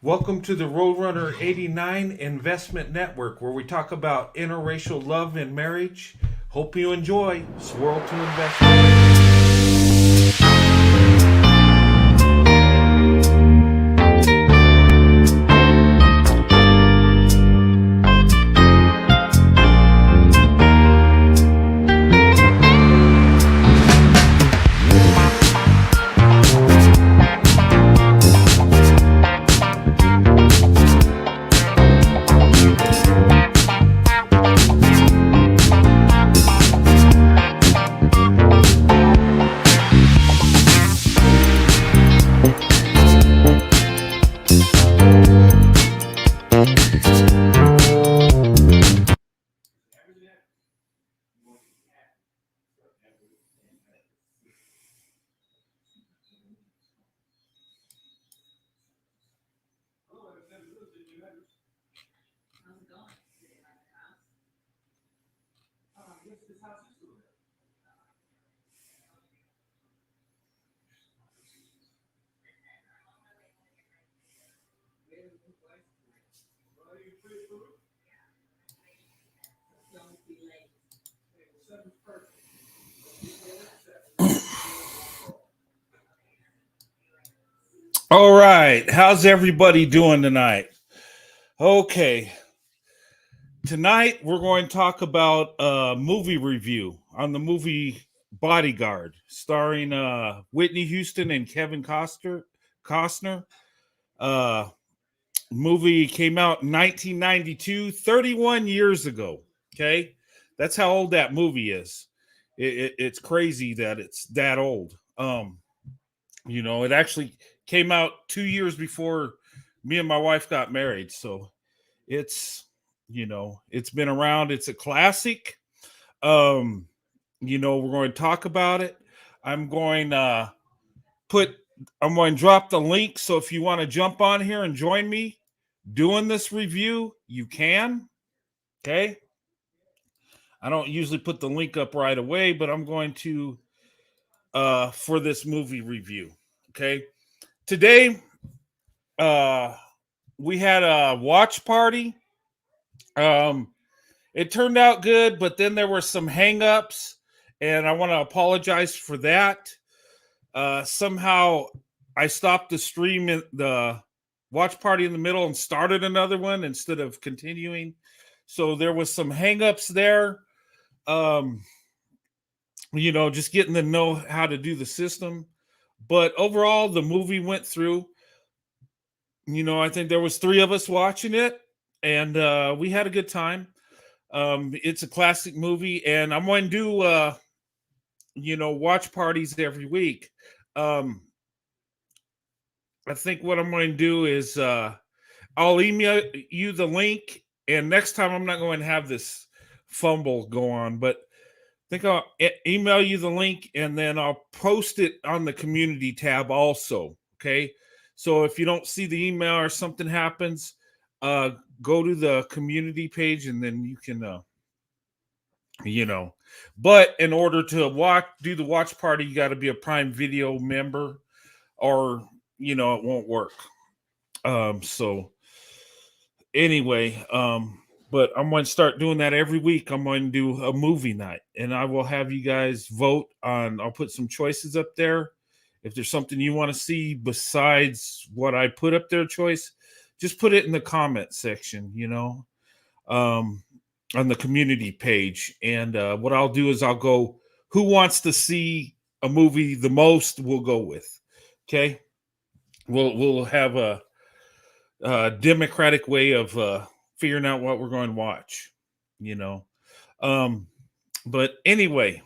Welcome to the Roadrunner 89 Investment Network, where we talk about interracial love and marriage. Hope you enjoy Swirl to Investment. All right, how's everybody doing tonight? Okay, tonight we're going to talk about a movie review on the movie Bodyguard, starring Whitney Houston and Kevin Costner. Uh, movie came out in 1992, 31 years ago. Okay, that's how old that movie is. It's crazy that it's that old. It actually came out 2 years before me and my wife got married. So it's been around. It's a classic. Um, we're going to talk about it. I'm going to put I'm going to drop the link. So if you want to jump on here and join me doing this review, you can. Okay. I don't usually put the link up right away, but I'm going to for this movie review. Okay. Today, we had a watch party. It turned out good, but then there were some hangups, and I want to apologize for that. Somehow I stopped the stream in the watch party in the middle and started another one instead of continuing. So there was some hangups there. Just getting to know how to do the system. But overall, the movie went through. I think there was 3 of us watching it, and we had a good time. It's a classic movie, and I'm going to do watch parties every week. I think what I'm going to do is I'll email you the link, and next time I'm not going to have this fumble go on, but I think I'll email you the link, and then I'll post it on the community tab also. Okay. So if you don't see the email or something happens, go to the community page, and then you can, but in order to do the watch party, you got to be a Prime Video member, or it won't work. So anyway, but I'm going to start doing that every week. I'm going to do a movie night, and I will have you guys vote on. I'll put some choices up there. If there's something you want to see besides what I put up there, choice, just put it in the comment section. On the community page, and what I'll do is I'll go, who wants to see a movie the most, we'll go with. Okay, we'll have a democratic way of figuring out what we're going to watch. But anyway,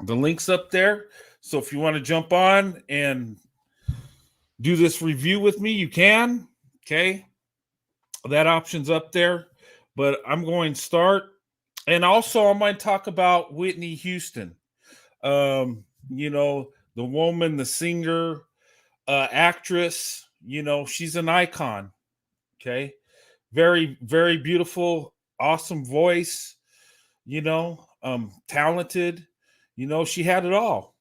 the link's up there, so if you want to jump on and do this review with me, you can. Okay, that option's up there. But I'm going to start. And also, I'm going to talk about Whitney Houston. The woman, the singer, actress, she's an icon. Okay. Very, very beautiful, awesome voice, talented. She had it all,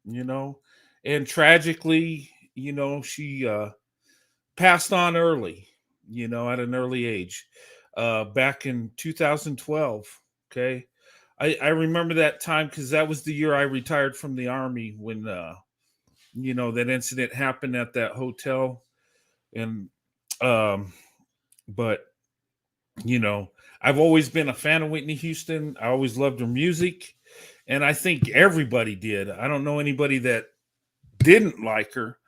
and tragically, she passed on early, at an early age, back in 2012. Okay. I remember that time because that was the year I retired from the Army when, that incident happened at that hotel. And, um, but, you know, I've always been a fan of Whitney Houston. I always loved her music. And I think everybody did. I don't know anybody that didn't like her.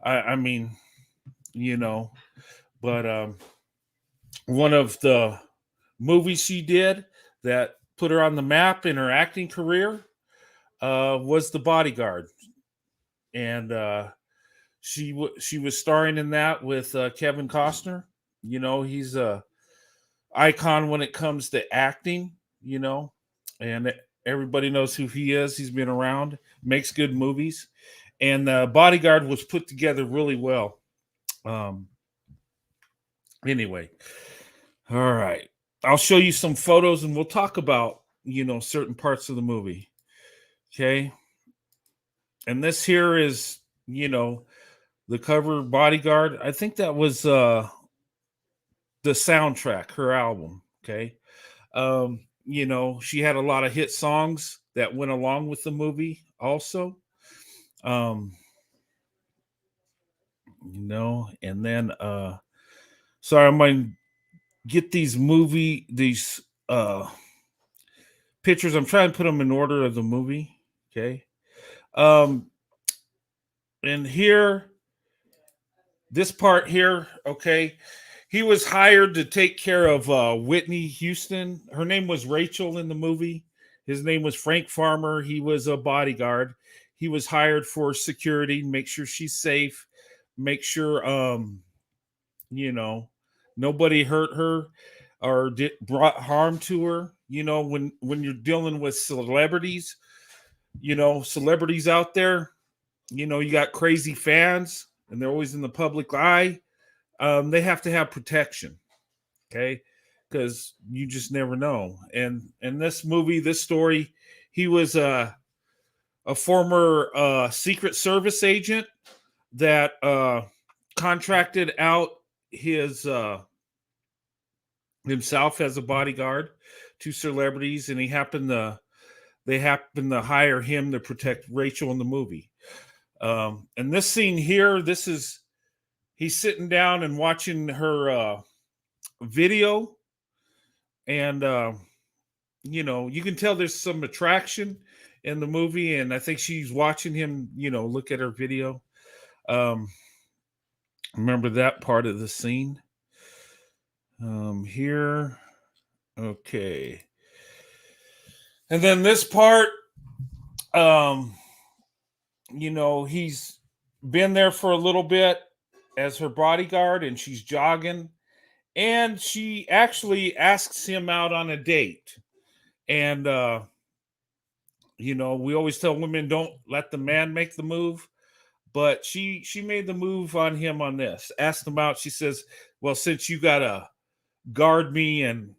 I mean, you know, but one of the movies she did that put her on the map in her acting career was The Bodyguard, and she was starring in that with Kevin Costner. He's a icon when it comes to acting. And everybody knows who he is. He's been around, makes good movies, and Bodyguard was put together really well. Um, anyway, all right. I'll show you some photos and we'll talk about, certain parts of the movie. Okay. And this here is, the cover Bodyguard. I think that was the soundtrack, her album. Okay. She had a lot of hit songs that went along with the movie also. Um, and then sorry, I'm going to get these pictures. I'm trying to put them in order of the movie. Okay. Um, and here, this part here, okay, he was hired to take care of Whitney Houston. Her name was Rachel in the movie. His name was Frank Farmer. He was a bodyguard. He was hired for security, make sure she's safe, make sure nobody hurt her or brought harm to her. When you're dealing with celebrities, celebrities out there, you got crazy fans and they're always in the public eye. They have to have protection, okay? Because you just never know. And in this movie, this story, he was a former Secret Service agent that contracted out his himself as a bodyguard to celebrities, and they happened to hire him to protect Rachel in the movie. And this scene here, he's sitting down and watching her video, and you can tell there's some attraction in the movie, and I think she's watching him, look at her video. Remember that part of the scene here. Okay. And then this part, he's been there for a little bit as her bodyguard, and she's jogging, and she actually asks him out on a date. And we always tell women don't let the man make the move, but she made the move on him on this. Asked him out. She says, "Well, since you gotta guard me and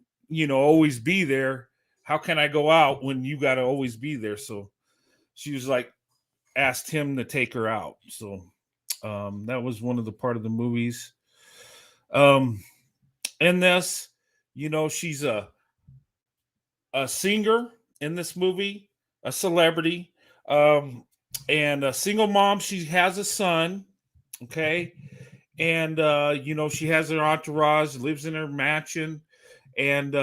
always be there, how can I go out when you gotta always be there?" So she was like, asked him to take her out. So that was one of the part of the movies. In this, she's a singer in this movie, a celebrity, and a single mom. She has a son, okay, and she has her entourage, lives in her mansion, and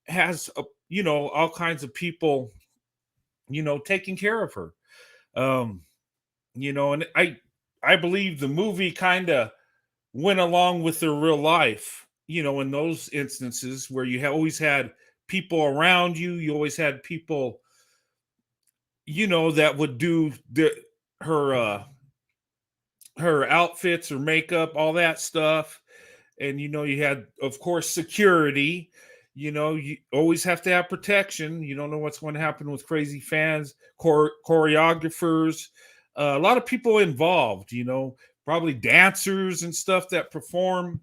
has all kinds of people, taking care of her. And I believe the movie kind of went along with their real life, in those instances where you always had people around you. You always had people, that would do her her outfits or makeup, all that stuff. And you had, of course, security. You always have to have protection. You don't know what's going to happen with crazy fans, choreographers, a lot of people involved. Probably dancers and stuff that perform.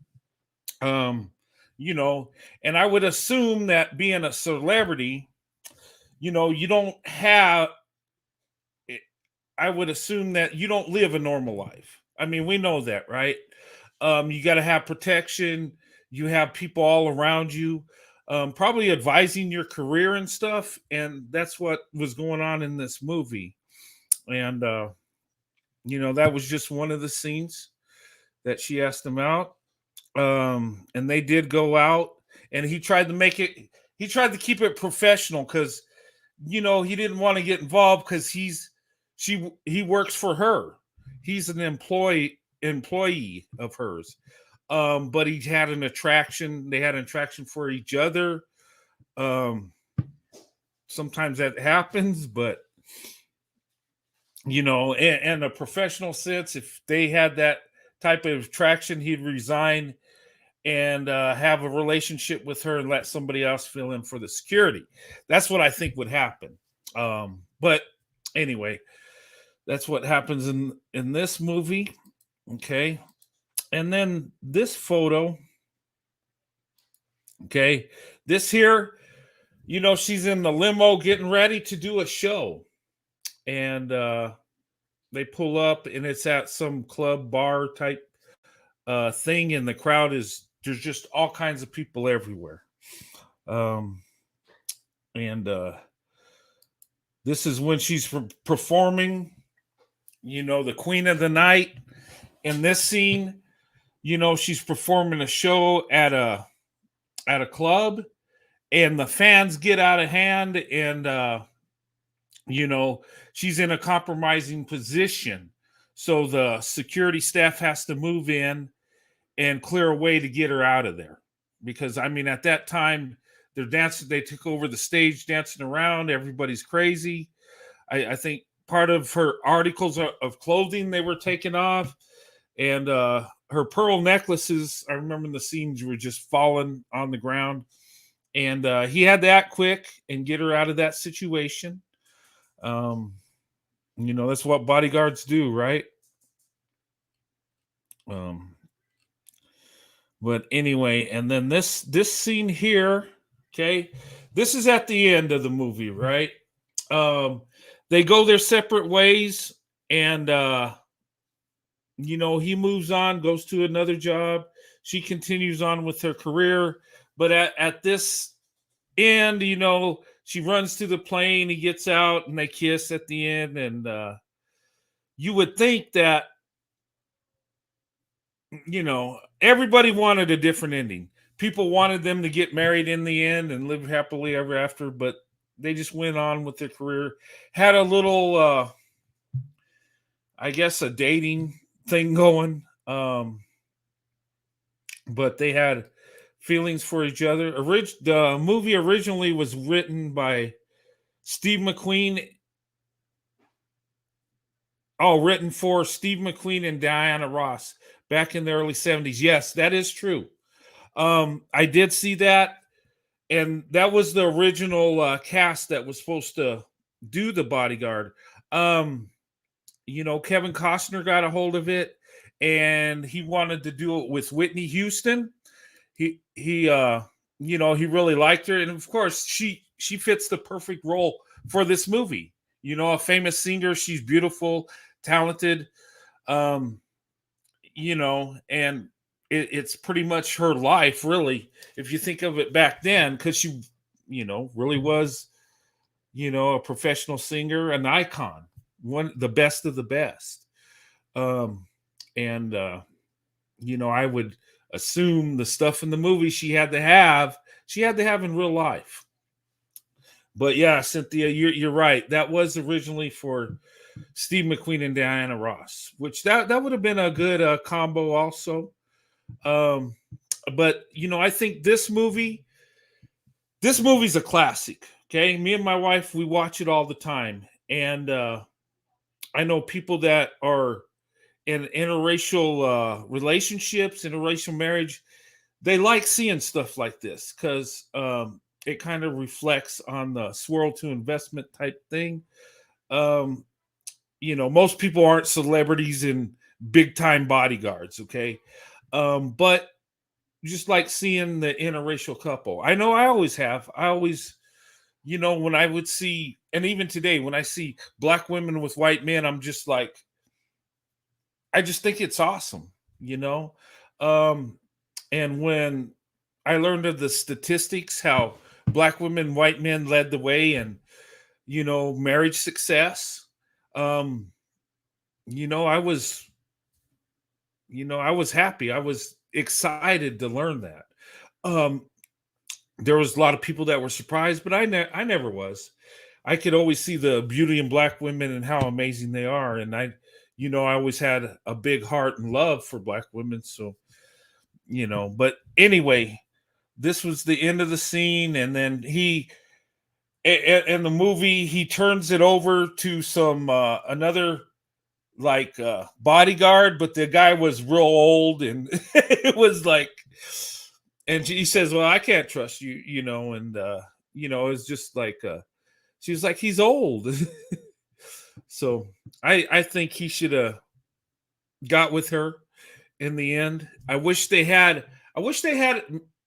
Um, and I would assume that being a celebrity, you don't have. I would assume that you don't live a normal life. I mean, we know that, right? You got to have protection. You have people all around you, probably advising your career and stuff. And that's what was going on in this movie. And that was just one of the scenes that she asked him out. And they did go out, and he tried to make it. He tried to keep it professional because he didn't want to get involved because he works for her. He's an employee of hers. But he had an attraction. They had an attraction for each other. Um, Sometimes that happens, but in a professional sense, if they had that type of attraction, he'd resign and have a relationship with her and let somebody else fill in for the security. That's what I think would happen. But anyway, that's what happens in this movie. Okay. And then this photo. Okay. This here, she's in the limo getting ready to do a show. And they pull up, and it's at some club bar type thing, and the crowd there's just all kinds of people everywhere. And this is when she's performing, the queen of the night. In this scene, she's performing a show at a club, and the fans get out of hand, and she's in a compromising position. So the security staff has to move in and clear a way to get her out of there. Because, at that time, they're dancing, they took over the stage, dancing around. Everybody's crazy. I think part of her articles of clothing they were taking off, and her pearl necklaces, I remember the scenes were just falling on the ground. And he had to act quick and get her out of that situation. That's what bodyguards do, right? But anyway, and then this scene here, okay, this is at the end of the movie, right? They go their separate ways, and he moves on, goes to another job. She continues on with her career, but at this end, she runs to the plane. He gets out, and they kiss at the end, and you would think that everybody wanted a different ending. People wanted them to get married in the end and live happily ever after, but they just went on with their career. Had a little, I guess, a dating thing going, but they had feelings for each other. The movie originally was written by Steve McQueen. Written for Steve McQueen and Diana Ross back in the early 70s. Yes, that is true. I did see that, and that was the original cast that was supposed to do The Bodyguard. Kevin Costner got a hold of it, and he wanted to do it with Whitney Houston. He really liked her, and of course she fits the perfect role for this movie. A famous singer. She's beautiful, talented, and it's pretty much her life, really, if you think of it back then, because she, really was, a professional singer, an icon, the best of the best. And I would assume the stuff in the movie she had to have in real life. But yeah, Cynthia, you're right. That was originally for Steve McQueen and Diana Ross, which that would have been a good combo also. But I think this movie's a classic. Okay, me and my wife, we watch it all the time, and I know people that are in interracial relationships, interracial marriage. They like seeing stuff like this because it kind of reflects on the swirl to investment type thing. Most people aren't celebrities in big time bodyguards, okay? But just like seeing the interracial couple. I know I always have. I always, when I would see, and even today, when I see black women with white men, I'm just like, I just think it's awesome, Um, and when I learned of the statistics, how black women, white men led the way, and marriage success. Um, I was, I was happy. I was excited to learn that. Um, there was a lot of people that were surprised, but I never was. I could always see the beauty in black women and how amazing they are, and I always had a big heart and love for black women. So but anyway, this was the end of the scene, and then in the movie he turns it over to some another like bodyguard, but the guy was real old, and it was like, and he says, well, I can't trust you, and it's just like she was like, he's old. So I think he should have got with her in the end. I wish they had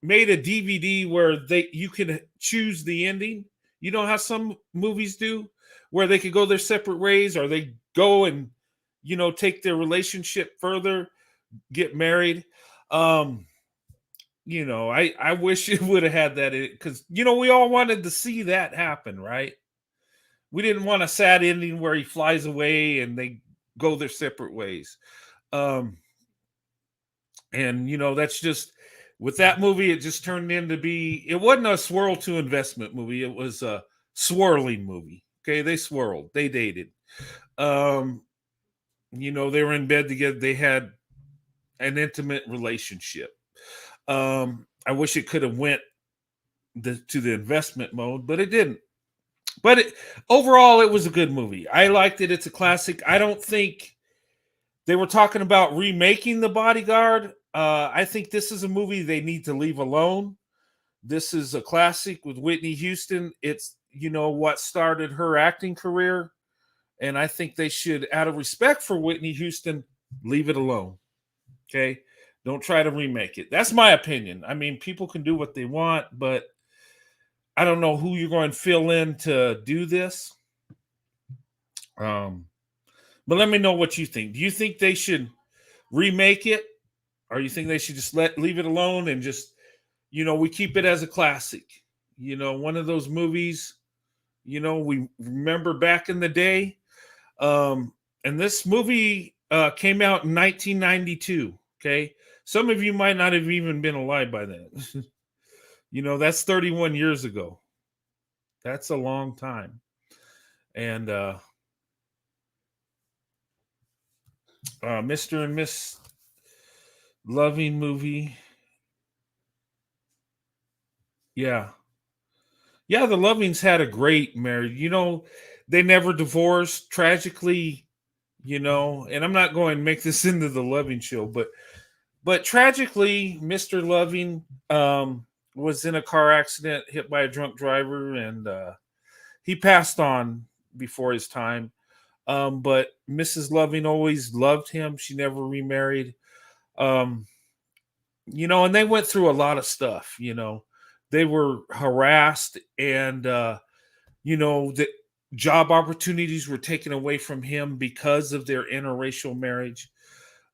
made a DVD where they you can choose the ending. You know how some movies do, where they could go their separate ways, or they go and take their relationship further, get married. Um, I wish it would have had that, because we all wanted to see that happen, right? We didn't want a sad ending where he flies away and they go their separate ways. Um, and that's just, with that movie, it just turned into be, it wasn't a swirl to investment movie, it was a swirling movie. Okay, they swirled, they dated. um they were in bed together, they had an intimate relationship. I wish it could have went to the investment mode, but it didn't. But overall, it was a good movie. I liked it. It's a classic. I don't think they were talking about remaking The Bodyguard. I think this is a movie they need to leave alone. This is a classic with Whitney Houston. It's what started her acting career, and I think they should, out of respect for Whitney Houston, leave it alone. Okay, don't try to remake it. That's my opinion. I mean, people can do what they want, but I don't know who you're going to fill in to do this. Um, but let me know what you think. Do you think they should remake it, or you think they should just leave it alone and just we keep it as a classic? One of those movies. We remember back in the day. And this movie came out in 1992. Okay, some of you might not have even been alive by then. That's 31 years ago. That's a long time. And Mr. and Miss Loving movie. Yeah. Yeah, the Lovings had a great marriage. They never divorced. Tragically, and I'm not going to make this into the Loving show, but tragically, Mr. Loving was in a car accident, hit by a drunk driver, and he passed on before his time. But Mrs. Loving always loved him. She never remarried. Um, and they went through a lot of stuff. They were harassed, and the job opportunities were taken away from him because of their interracial marriage.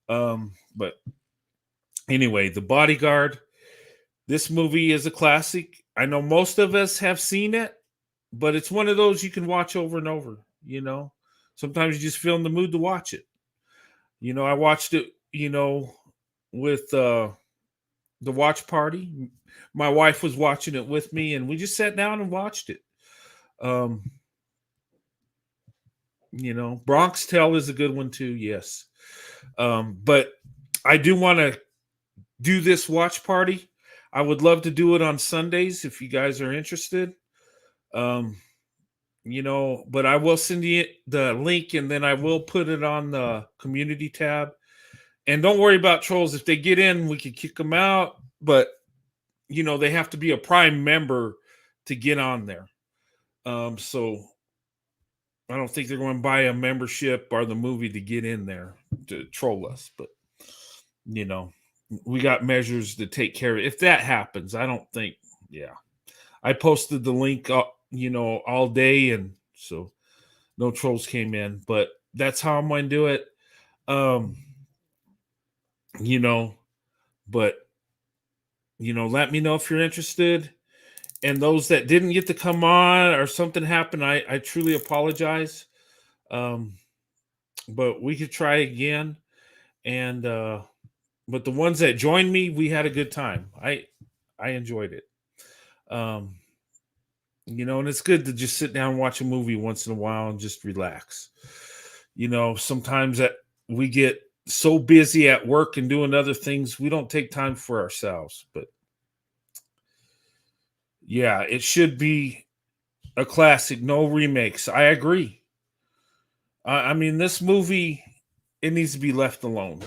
But anyway, The Bodyguard. This movie is a classic. I know most of us have seen it, but it's one of those you can watch over and over. Sometimes you just feel in the mood to watch it. I watched it, with the watch party. My wife was watching it with me, and we just sat down and watched it. Um, Bronx Tale is a good one too. Yes. But I do want to do this watch party. I would love to do it on Sundays if you guys are interested. Um, but I will send you the link, and then I will put it on the community tab. And don't worry about trolls. If they get in, we can kick them out. But they have to be a Prime member to get on there. So I don't think they're going to buy a membership or the movie to get in there to troll us. But we got measures to take care of it. If that happens, I don't think. Yeah, I posted the link, all day, and so no trolls came in. But that's how I'm going to do it. Um, you know, But let me know if you're interested. And those that didn't get to come on or something happened, I truly apologize. Um, but we could try again. And but the ones that joined me, we had a good time. I enjoyed it. Um, and it's good to just sit down and watch a movie once in a while and just relax. Sometimes that we get so busy at work and doing other things, we don't take time for ourselves. But yeah, it should be a classic, no remakes. I agree. I mean, this movie, it needs to be left alone.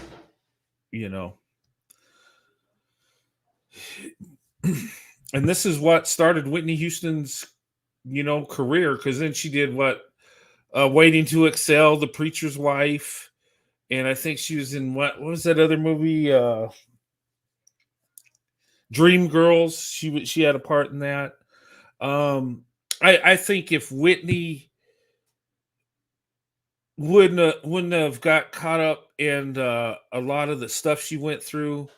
You know, and this is what started Whitney Houston's, career. Because then she did what, Waiting to Excel, The Preacher's Wife, and I think she was in what was that other movie? Dream Girls. She had a part in that. Um, I think if Whitney wouldn't have got caught up in a lot of the stuff she went through,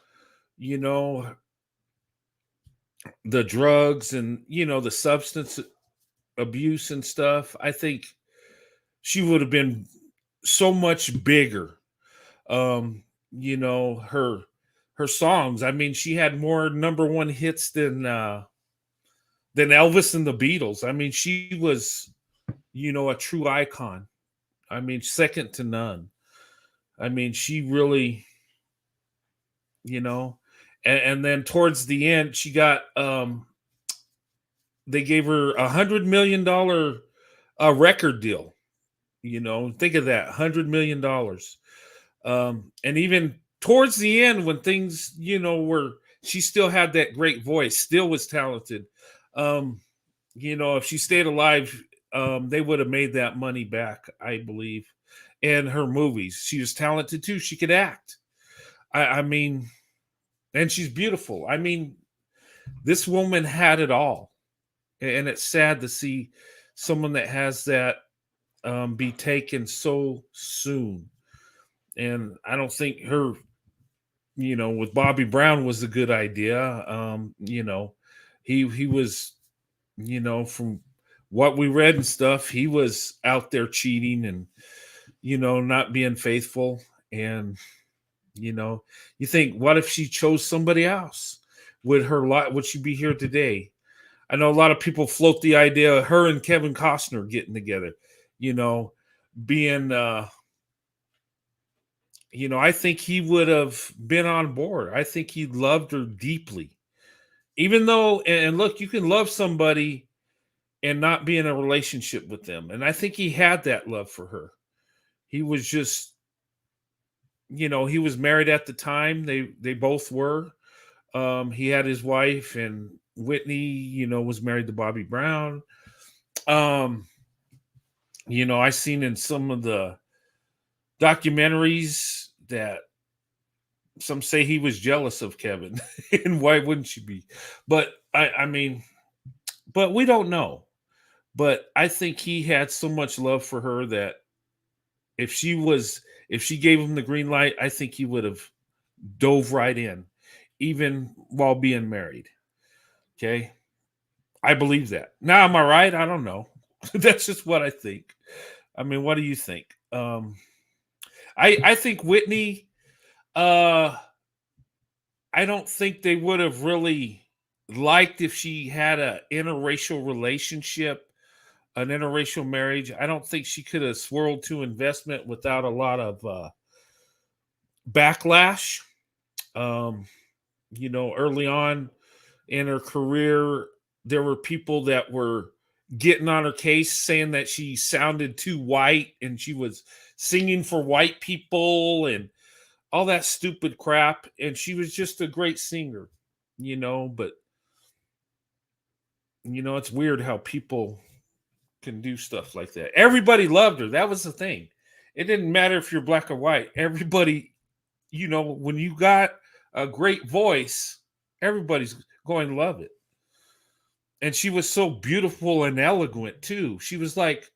you know, the drugs and the substance abuse and stuff, I think she would have been so much bigger. Um, her songs. I mean, she had more number one hits than Elvis and the Beatles. I mean, she was, a true icon. I mean, second to none. I mean, she really, you know, and then towards the end, she got they gave her $100 million record deal. Think of that, $100 million. And even towards the end, when things, were she still had that great voice, still was talented. Um, if she stayed alive, they would have made that money back, I believe. And her movies, she was talented too. She could act. I mean, and she's beautiful. I mean, this woman had it all, and it's sad to see someone that has that be taken so soon. And I don't think her, with Bobby Brown was a good idea. He was, from what we read and stuff, he was out there cheating and not being faithful. And you think, what if she chose somebody else? Would she be here today? I know a lot of people float the idea of her and Kevin Costner getting together, you know, being I think he would have been on board. I think he loved her deeply. Even though, and look, you can love somebody and not be in a relationship with them. And I think he had that love for her. He was just, he was married at the time. They both were. He had his wife, and Whitney, was married to Bobby Brown. Um, I seen in some of the documentaries that some say he was jealous of Kevin, and why wouldn't you be? But I mean, but we don't know. But I think he had so much love for her that if she gave him the green light, I think he would have dove right in, even while being married. Okay. I believe that. Now, am I right? I don't know. That's just what I think. I mean, what do you think? I think Whitney, uh, I don't think they would have really liked if she had an interracial relationship, an interracial marriage. I don't think she could have swirled to investment without a lot of backlash. Um, early on in her career, there were people that were getting on her case saying that she sounded too white and she was singing for white people and all that stupid crap. And she was just a great singer, but it's weird how people can do stuff like that. Everybody loved her. That was the thing. It didn't matter if you're black or white. Everybody, when you got a great voice, everybody's going to love it. And she was so beautiful and eloquent too. She was like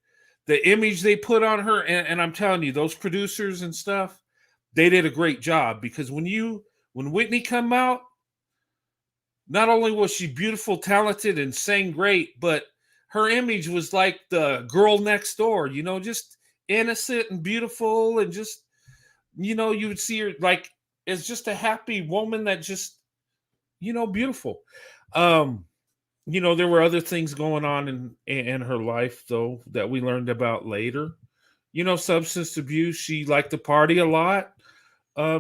the image they put on her, and I'm telling you, those producers and stuff, they did a great job because when you When Whitney come out, not only was she beautiful, talented, and sang great, but her image was like the girl next door, just innocent and beautiful, and just, you would see her like as just a happy woman that just, beautiful. Um, there were other things going on in her life though that we learned about later. Substance abuse. She liked to party a lot.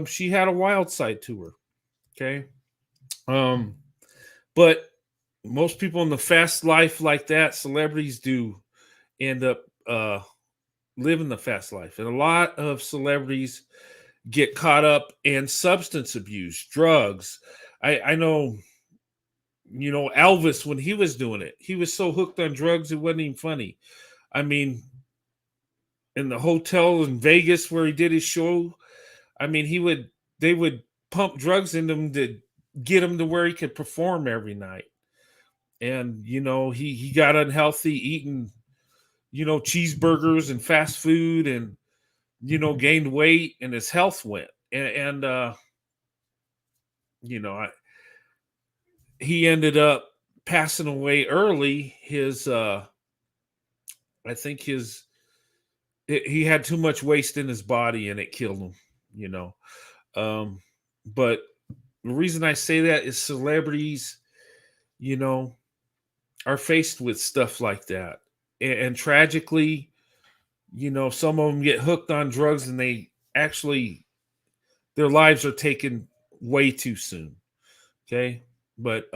She had a wild side to her. Okay. Um, but most people in the fast life like that, celebrities do end up living the fast life. And a lot of celebrities get caught up in substance abuse, drugs. I know, Elvis, when he was doing it, he was so hooked on drugs, it wasn't even funny. I mean, in the hotel in Vegas where he did his show, I mean, they would pump drugs in him to get him to where he could perform every night. And, he got unhealthy eating, cheeseburgers and fast food, and, gained weight, and his health went. And you know, I, he ended up passing away early. I think he had too much waste in his body and it killed him, you know. Um, but the reason I say that is celebrities, you know, are faced with stuff like that. And tragically, some of them get hooked on drugs and they actually, their lives are taken way too soon. Okay. But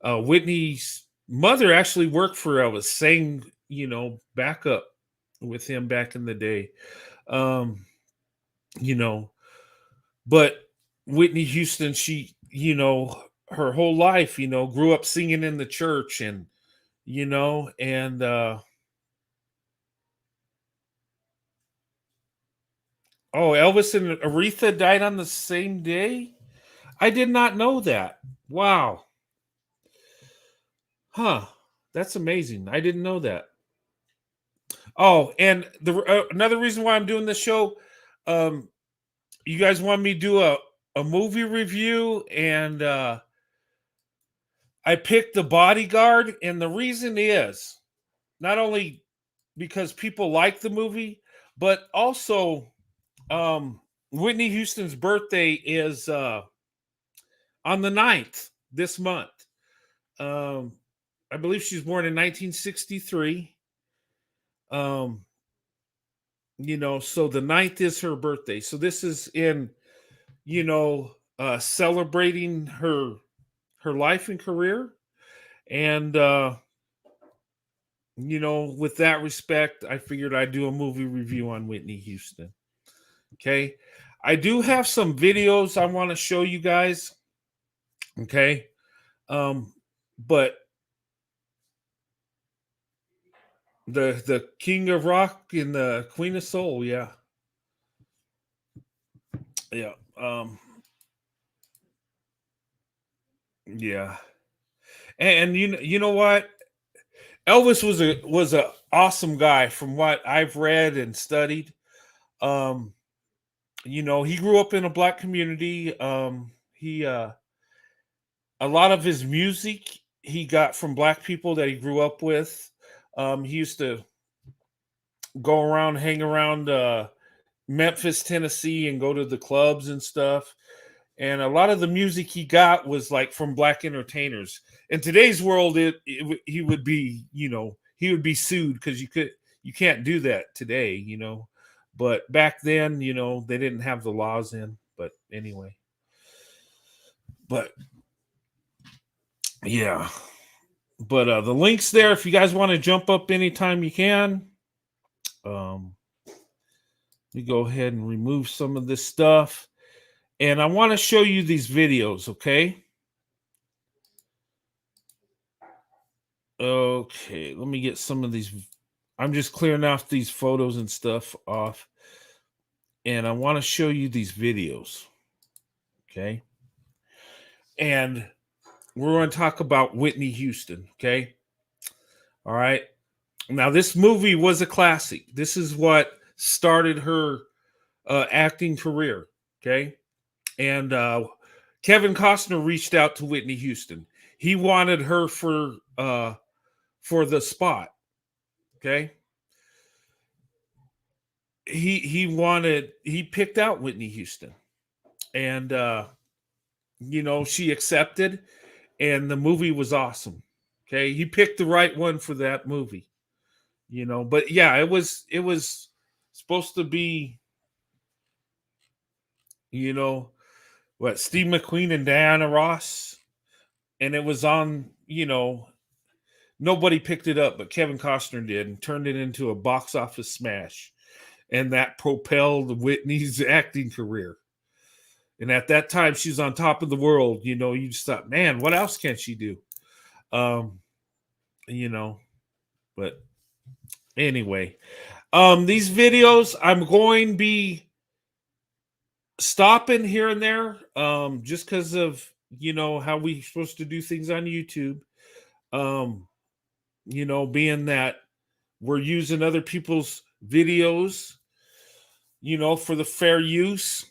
Whitney's mother actually worked for Elvis, sang, backup with him back in the day. Um, you know, but Whitney Houston, she, her whole life, grew up singing in the church, and, and oh, Elvis and Aretha died on the same day? I did not know that. Wow. Huh. That's amazing. I didn't know that. Oh, and another reason why I'm doing this show, um, you guys want me to do a movie review, and I picked The Bodyguard, and the reason is not only because people like the movie, but also Whitney Houston's birthday is on the 9th this month. Um, I believe she was born in 1963. Um, so the 9th is her birthday. So this is in, celebrating her life and career. And with that respect, I figured I'd do a movie review on Whitney Houston. Okay. I do have some videos I want to show you guys. Okay. But the King of Rock and the Queen of Soul, yeah. Yeah. Yeah. And you know what? Elvis was a awesome guy from what I've read and studied. Um, he grew up in a black community. He A lot of his music he got from black people that he grew up with. He used to go around, hang around Memphis, Tennessee, and go to the clubs and stuff. And a lot of the music he got was like from black entertainers. In today's world, he would be, he would be sued because you can't do that today, But back then, they didn't have the laws in. But anyway, but yeah. But the link's there if you guys want to jump up anytime you can. We go ahead and remove some of this stuff. And I want to show you these videos, okay? Okay, let me get some of these. I'm just clearing off these photos and stuff off. And I want to show you these videos, okay? And we're going to talk about Whitney Houston, okay? All right. Now, this movie was a classic. This is what started her acting career, okay? And Kevin Costner reached out to Whitney Houston. He wanted her for the spot. Okay. He picked out Whitney Houston, and she accepted, and the movie was awesome. Okay, he picked the right one for that movie. But yeah, it was supposed to be, Steve McQueen and Diana Ross, and it was on, nobody picked it up, but Kevin Costner did, and turned it into a box office smash, and that propelled Whitney's acting career. And at that time, she's on top of the world. You just thought, man, what else can she do? But anyway, these videos, I'm going to be stopping here and there, just because of, how we're supposed to do things on YouTube. Being that we're using other people's videos, for the fair use.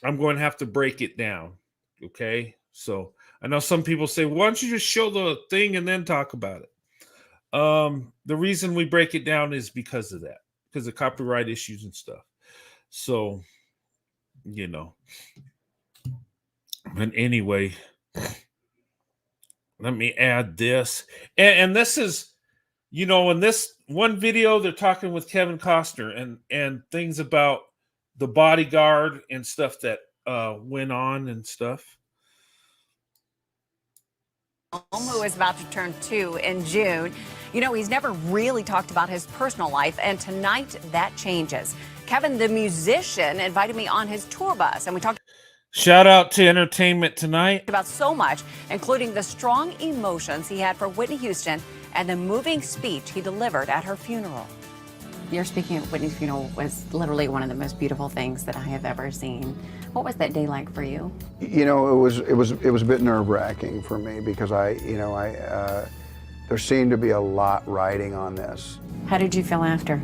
I'm going to have to break it down. Okay. So I know some people say, why don't you just show the thing and then talk about it? The reason we break it down is because of that, because of copyright issues and stuff. So, but anyway, let me add this. And this is, in this one video, they're talking with Kevin Costner and things about the Bodyguard and stuff that went on and stuff. Who is about to turn 2 in June. He's never really talked about his personal life, and tonight that changes. Kevin, the musician, invited me on his tour bus, and we talked. Shout out to Entertainment Tonight. About so much, including the strong emotions he had for Whitney Houston and the moving speech he delivered at her funeral. Your speaking at Whitney's funeral was literally one of the most beautiful things that I have ever seen. What was that day like for you? It was a bit nerve-wracking for me because there seemed to be a lot riding on this. How did you feel after?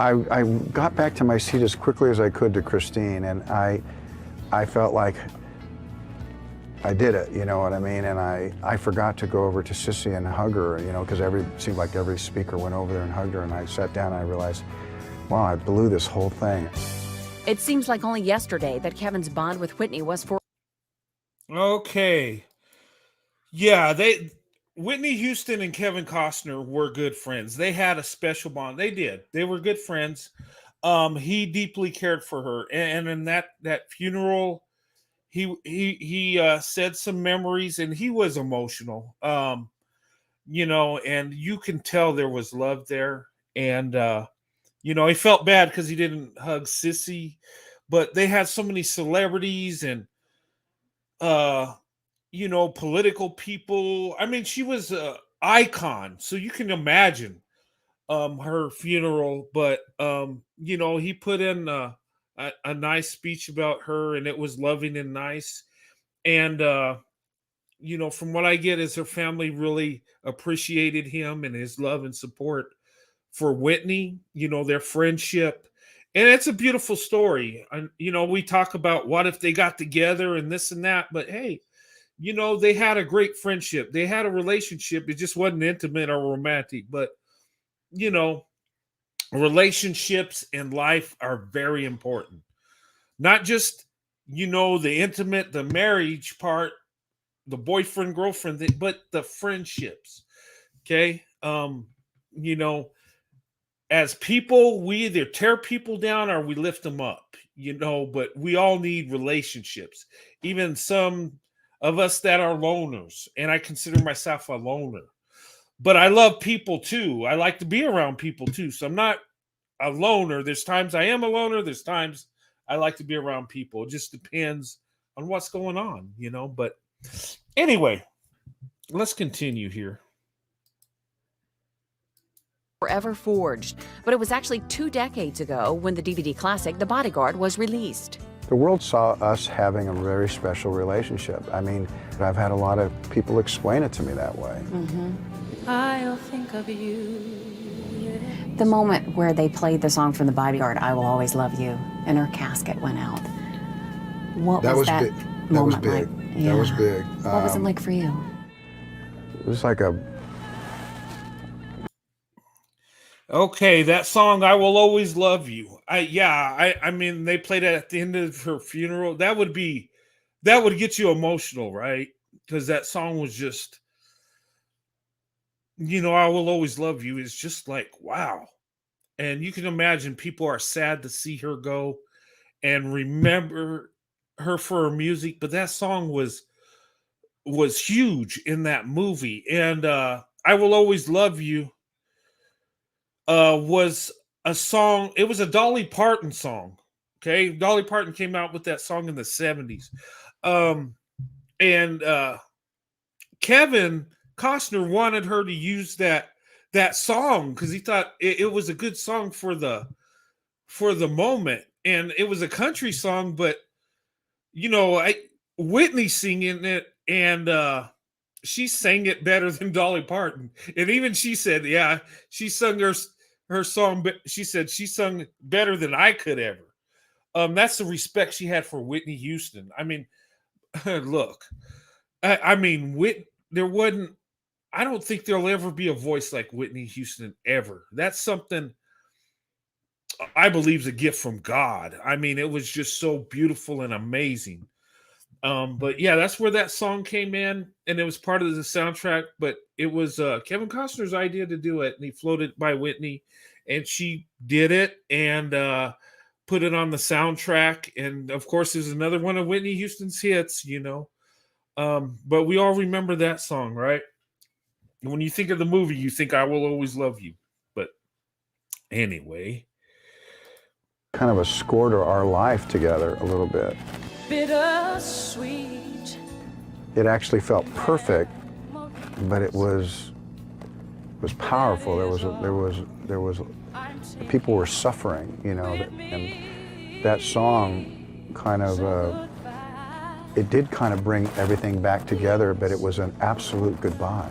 I got back to my seat as quickly as I could to Christine, and I felt like I did it, you know what I mean? And I forgot to go over to Sissy and hug her, because it seemed like every speaker went over there and hugged her, and I sat down and I realized, wow, I blew this whole thing. It seems like only yesterday that Kevin's bond with Whitney was for. Okay. Yeah, Whitney Houston and Kevin Costner were good friends. They had a special bond. They did. They were good friends. He deeply cared for her. And in that funeral, he said some memories, and he was emotional. And you can tell there was love there. And he felt bad because he didn't hug Sissy, but they had so many celebrities and political people. I mean, she was an icon, so you can imagine her funeral. But he put in a nice speech about her, and it was loving and nice. And from what I get, is her family really appreciated him and his love and support for Whitney. Their friendship. And it's a beautiful story. And, we talk about what if they got together and this and that, but hey, they had a great friendship. They had a relationship. It just wasn't intimate or romantic, but, relationships in life are very important. Not just, the intimate, the marriage part, the boyfriend, girlfriend thing, but the friendships. Okay. As people, we either tear people down or we lift them up, but we all need relationships. Even some of us that are loners, and I consider myself a loner, but I love people too. I like to be around people too. So I'm not a loner. There's times I am a loner. There's times I like to be around people. It just depends on what's going on, but anyway, let's continue here. Forever forged, but it was actually 2 decades ago when the DVD classic The Bodyguard was released. The world saw us having a very special relationship. I mean, I've had a lot of people explain it to me that way. I'll think of you. The moment where they played the song from The Bodyguard, I Will Always Love You, and her casket went out. What That was was that big. That was moment big. like? That was Yeah. big. What was it like for you? It was like a Okay, that song "I Will Always Love You." I mean they played it at the end of her funeral. That would get you emotional, right? Because that song was just, "I Will Always Love You" is just like, wow. And you can imagine people are sad to see her go and remember her for her music, but that song was huge in that movie. And "I Will Always Love You" was a song. It was a Dolly Parton song. Okay, Dolly Parton came out with that song in the 70s. Um, and Kevin Costner wanted her to use that song because he thought it was a good song for the moment, and it was a country song, but I Whitney singing it, and she sang it better than Dolly Parton. And even she said, yeah, she sung her song, but she said she sung better than I could ever. That's the respect she had for Whitney Houston. I mean, look, I mean, there wasn't. I don't think there'll ever be a voice like Whitney Houston ever. That's something I believe is a gift from God. I mean, it was just so beautiful and amazing. But yeah, that's where that song came in, and it was part of the soundtrack. But it was Kevin Costner's idea to do it, and he floated it by Whitney, and she did it and put it on the soundtrack. And of course, there's another one of Whitney Houston's hits. But we all remember that song, right? When you think of the movie, you think "I Will Always Love You." But anyway, kind of a score to our life together a little bit. Bittersweet. It actually felt perfect, but it was powerful. There was people were suffering, and that song kind of it did kind of bring everything back together, but it was an absolute goodbye.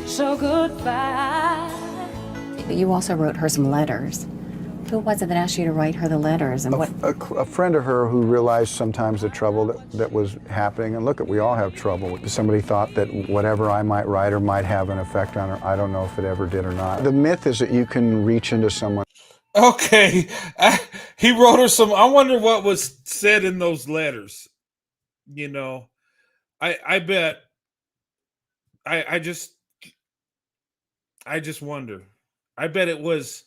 So goodbye. You also wrote her some letters. Who was it that asked you to write her the letters, and what? A friend of her who realized sometimes the trouble that was happening, and look, we all have trouble. Somebody thought that whatever I might write her might have an effect on her. I don't know if it ever did or not. The myth is that you can reach into someone. okay, he wrote her some. I wonder what was said in those letters. I bet. I just wonder. I bet it was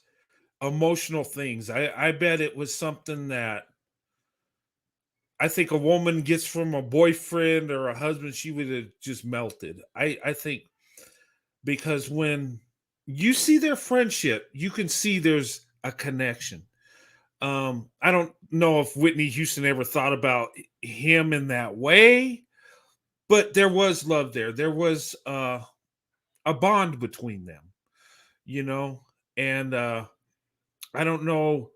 emotional things. I bet it was something that I think a woman gets from a boyfriend or a husband, she would have just melted. I think because when you see their friendship, you can see there's a connection. I don't know if Whitney Houston ever thought about him in that way, but there was love there. There was a bond between them, and I don't know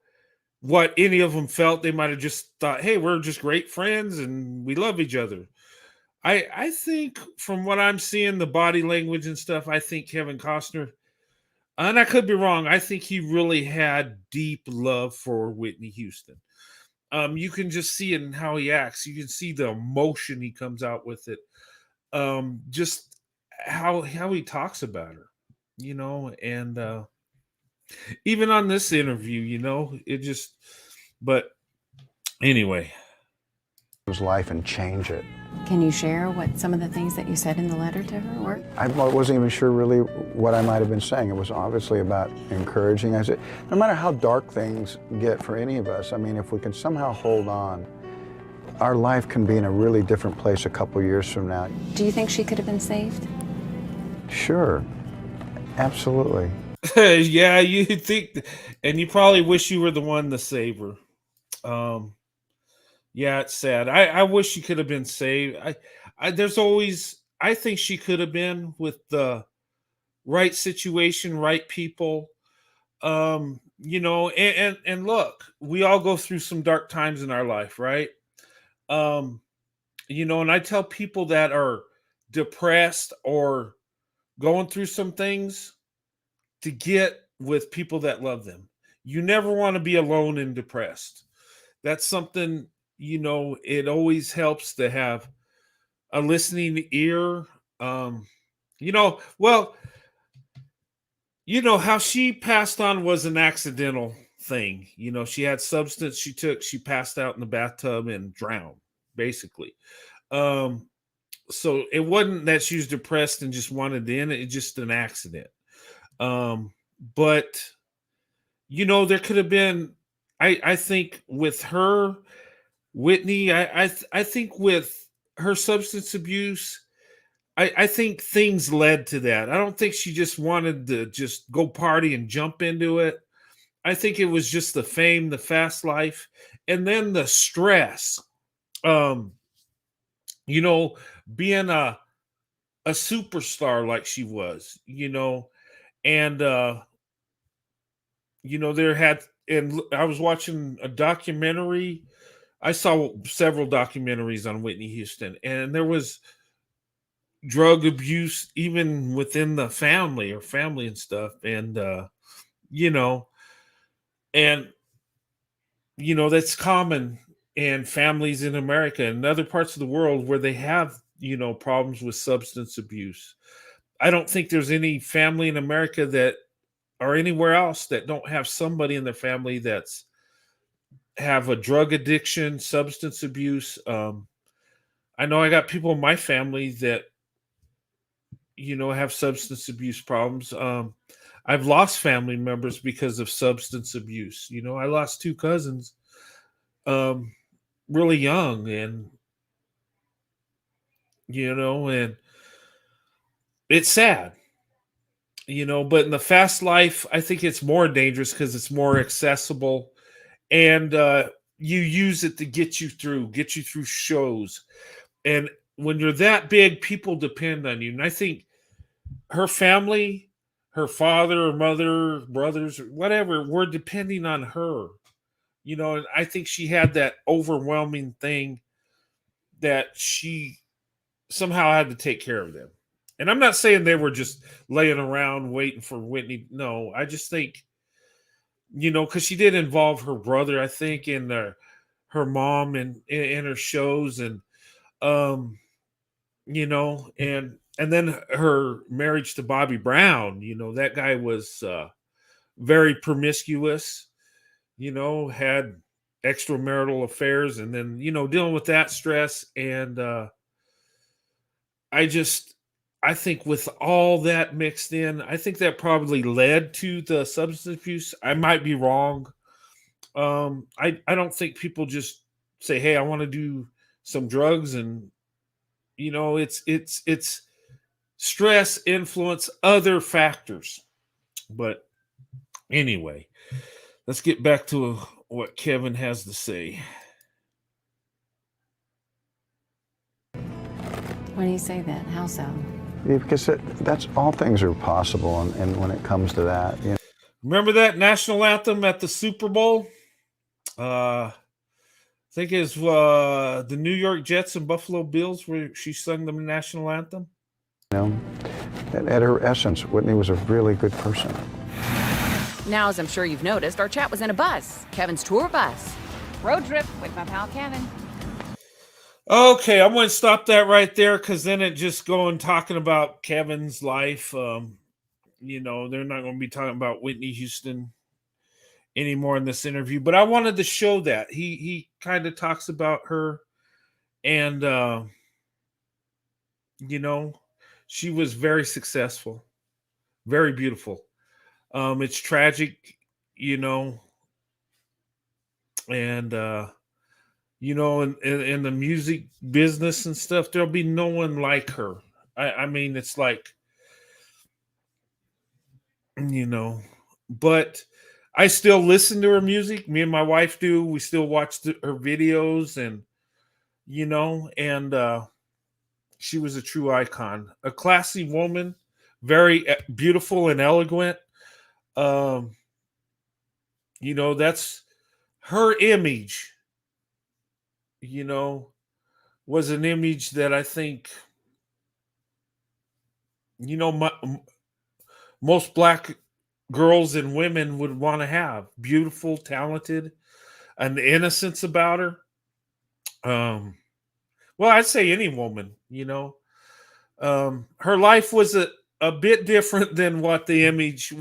what any of them felt. They might have just thought, hey, we're just great friends and we love each other. I think from what I'm seeing, the body language and stuff, I think Kevin Costner, and I could be wrong, I think he really had deep love for Whitney Houston. You can just see it in how he acts. You can see the emotion he comes out with it. Just how he talks about her, and even on this interview, it just. But anyway, His life and change it. Can you share what some of the things that you said in the letter to her were? I wasn't even sure really what I might have been saying. It was obviously about encouraging. I said, no matter how dark things get for any of us, I mean, if we can somehow hold on, our life can be in a really different place a couple years from now. Do you think she could have been saved? Sure, absolutely. yeah, you think, and you probably wish you were the one to save her. Yeah, it's sad. I wish she could have been saved. I think she could have been with the right situation, right people. And look, we all go through some dark times in our life, right? Um, and I tell people that are depressed or going through some things to get with people that love them. You never want to be alone and depressed. That's something it always helps to have a listening ear. Um, well, how she passed on was an accidental thing. She had substance she took, she passed out in the bathtub and drowned, basically. Um, so it wasn't that she was depressed and just wanted in, it's just an accident. Um, but there could have been, I think with her, Whitney, I think with her substance abuse, I think things led to that. I don't think she just wanted to just go party and jump into it. I think it was just the fame, the fast life, and then the stress. Um, you know, being a superstar like she was, and there had, and I was watching a documentary. I saw several documentaries on Whitney Houston, and there was drug abuse even within the family or family and stuff. And you know, and that's common in families in America and other parts of the world where they have, problems with substance abuse. I don't think there's any family in America that or anywhere else that don't have somebody in their family that's have a drug addiction, substance abuse. I know I got people in my family that have substance abuse problems. I've lost family members because of substance abuse. I lost two cousins um, really young, and and it's sad. But in the fast life, I think it's more dangerous because it's more accessible, and you use it to get you through shows. And when you're that big, people depend on you. And I think her family, her father, her mother, brothers, whatever, were depending on her. And I think she had that overwhelming thing that she somehow had to take care of them. And I'm not saying they were just laying around waiting for Whitney. No, I just think, because she did involve her brother, I think, in her mom and in her shows, and um, and then her marriage to Bobby Brown. That guy was very promiscuous. Had extramarital affairs, and then dealing with that stress. And I think with all that mixed in, I think that probably led to the substance abuse. I might be wrong. I don't think people just say, "Hey, I want to do some drugs," and it's stress, influence, other factors. But anyway, let's get back to what Kevin has to say. Why do you say that? How so? Yeah, because that's all things are possible, and when it comes to that, Remember that national anthem at the Super Bowl? I think it's the New York Jets and Buffalo Bills where she sung the national anthem. At her essence, Whitney was a really good person. Now, as I'm sure you've noticed, our chat was in a bus, Kevin's tour bus. Road trip with my pal Kevin. Okay, I'm going to stop that right there because then it just going talking about Kevin's life. They're not going to be talking about Whitney Houston anymore in this interview. But I wanted to show that he kind of talks about her, and she was very successful, very beautiful. It's tragic, and in the music business and stuff, there'll be no one like her. I mean, it's like, but I still listen to her music. Me and my wife do. We still watch her videos, and and she was a true icon, a classy woman, very beautiful and eloquent. That's her image. Was an image that I think, most black girls and women would want to have. Beautiful, talented, an innocence about her. Um, well, I'd say any woman, her life was a bit different than what image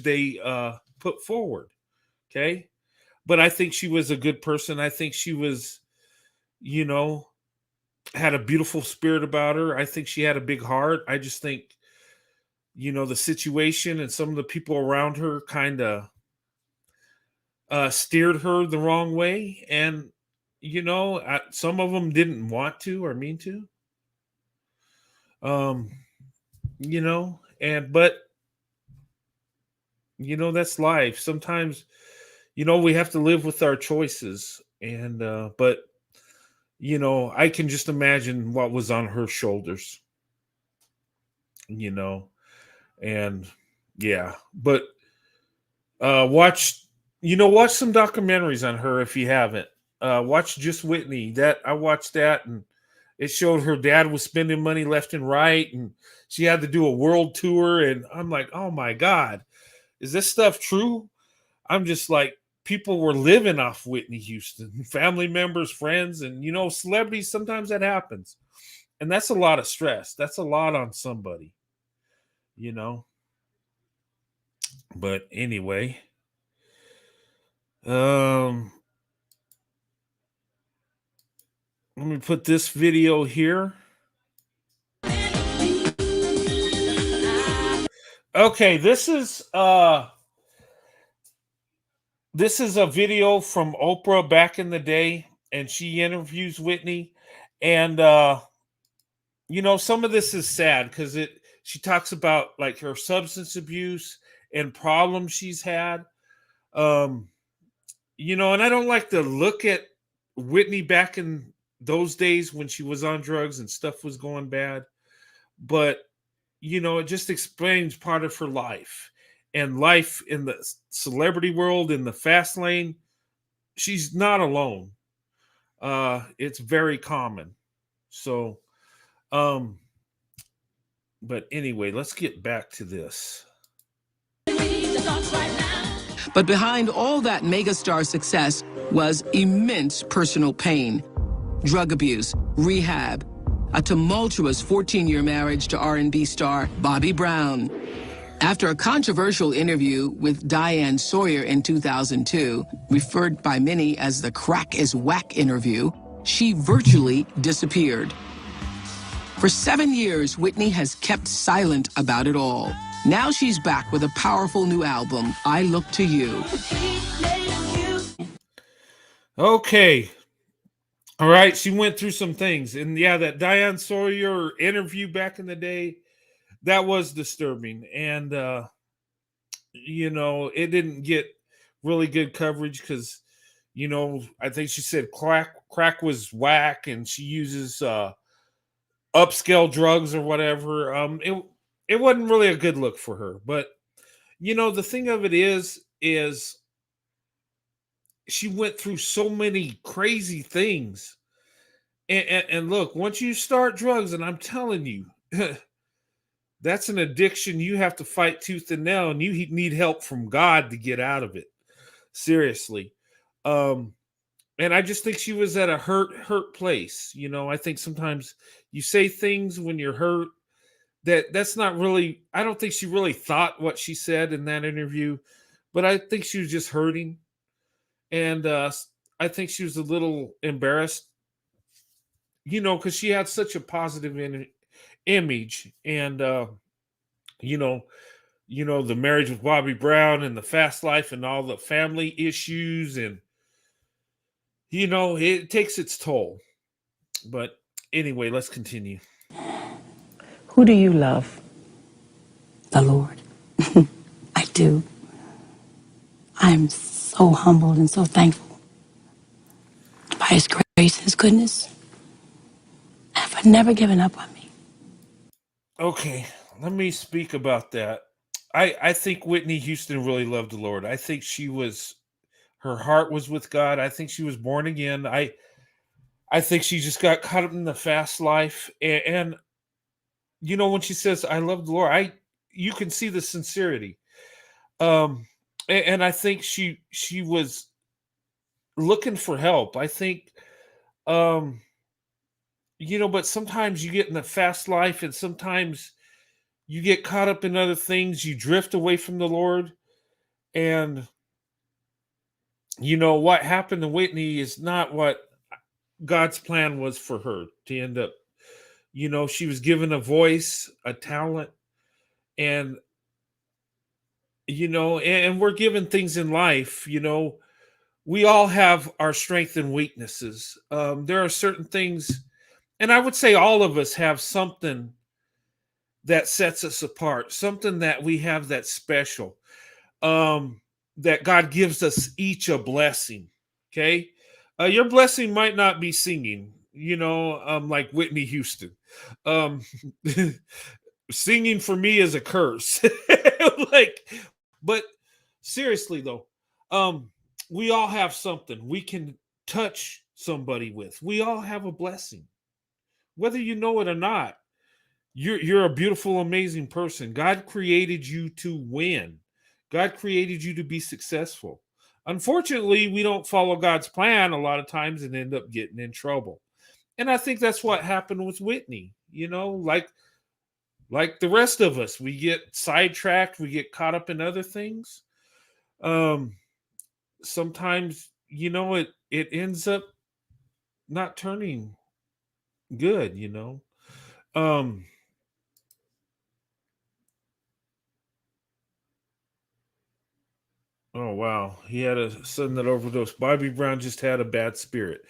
they put forward. Okay. But I think she was a good person. I think she was, you know, had a beautiful spirit about her. I think she had a big heart. I just think, the situation and some of the people around her kind of steered her the wrong way. And, some of them didn't want to or mean to. Um, but that's life. Sometimes, we have to live with our choices. And but I can just imagine what was on her shoulders, you know, and yeah, but watch watch some documentaries on her if you haven't. Watch Just Whitney. That I watched that, and it showed her dad was spending money left and right, and she had to do a world tour. And I'm like, oh my god, is this stuff true? I'm just like, people were living off Whitney Houston, family members, friends, and celebrities. Sometimes that happens, and that's a lot of stress. That's a lot on somebody, you know. But anyway, let me put this video here. Okay, this is a video from Oprah back in the day, and she interviews Whitney. And some of this is sad because she talks about like her substance abuse and problems she's had. Um, and I don't like to look at Whitney back in those days when she was on drugs and stuff was going bad, but it just explains part of her life and life in the celebrity world, in the fast lane. She's not alone. It's very common. So, but anyway, let's get back to this. But behind all that megastar success was immense personal pain, drug abuse, rehab, a tumultuous 14-year marriage to R&B star Bobby Brown. After a controversial interview with Diane Sawyer in 2002, referred by many as the crack is whack interview, she virtually disappeared. For 7 years, Whitney has kept silent about it all. Now she's back with a powerful new album, I Look to You. Okay. All right. She went through some things. And yeah, that Diane Sawyer interview back in the day, that was disturbing. And, it didn't get really good coverage because, I think she said crack was whack and she uses upscale drugs or whatever. It wasn't really a good look for her. But, the thing of it is she went through so many crazy things. And look, once you start drugs, and I'm telling you, that's an addiction you have to fight tooth and nail, and you need help from God to get out of it. Seriously. And I just think she was at a hurt place. I think sometimes you say things when you're hurt that's not really, I don't think she really thought what she said in that interview, but I think she was just hurting. And I think she was a little embarrassed, because she had such a positive image. And the marriage with Bobby Brown and the fast life and all the family issues, and it takes its toll. But anyway, let's continue. Who do you love? The Lord. I do. I'm so humbled and so thankful by His grace, His goodness, and for never giving up on me. Okay, let me speak about that. I think Whitney Houston really loved the Lord. I think her heart was with God. I think she was born again. I think she just got caught up in the fast life. And when she says, I love the Lord, you can see the sincerity. And I think she was looking for help. I think Um, but sometimes you get in a fast life, and sometimes you get caught up in other things. You drift away from the Lord, and what happened to Whitney is not what God's plan was for her to end up. She was given a voice, a talent, and and we're given things in life. We all have our strengths and weaknesses. There are certain things, and I would say all of us have something that sets us apart, something that we have that's special. That God gives us each a blessing. Okay. Your blessing might not be singing, like Whitney Houston. Um, Singing for me is a curse. Like, but seriously though, we all have something we can touch somebody with. We all have a blessing, whether you know it or not. You're a beautiful, amazing person. God created you to win. God created you to be successful. Unfortunately, we don't follow God's plan a lot of times and end up getting in trouble. And I think that's what happened with Whitney. Like the rest of us, we get sidetracked, we get caught up in other things. Um, Sometimes, it ends up not turning good. Um, Oh wow, he had a sudden that overdose. Bobby Brown just had a bad spirit.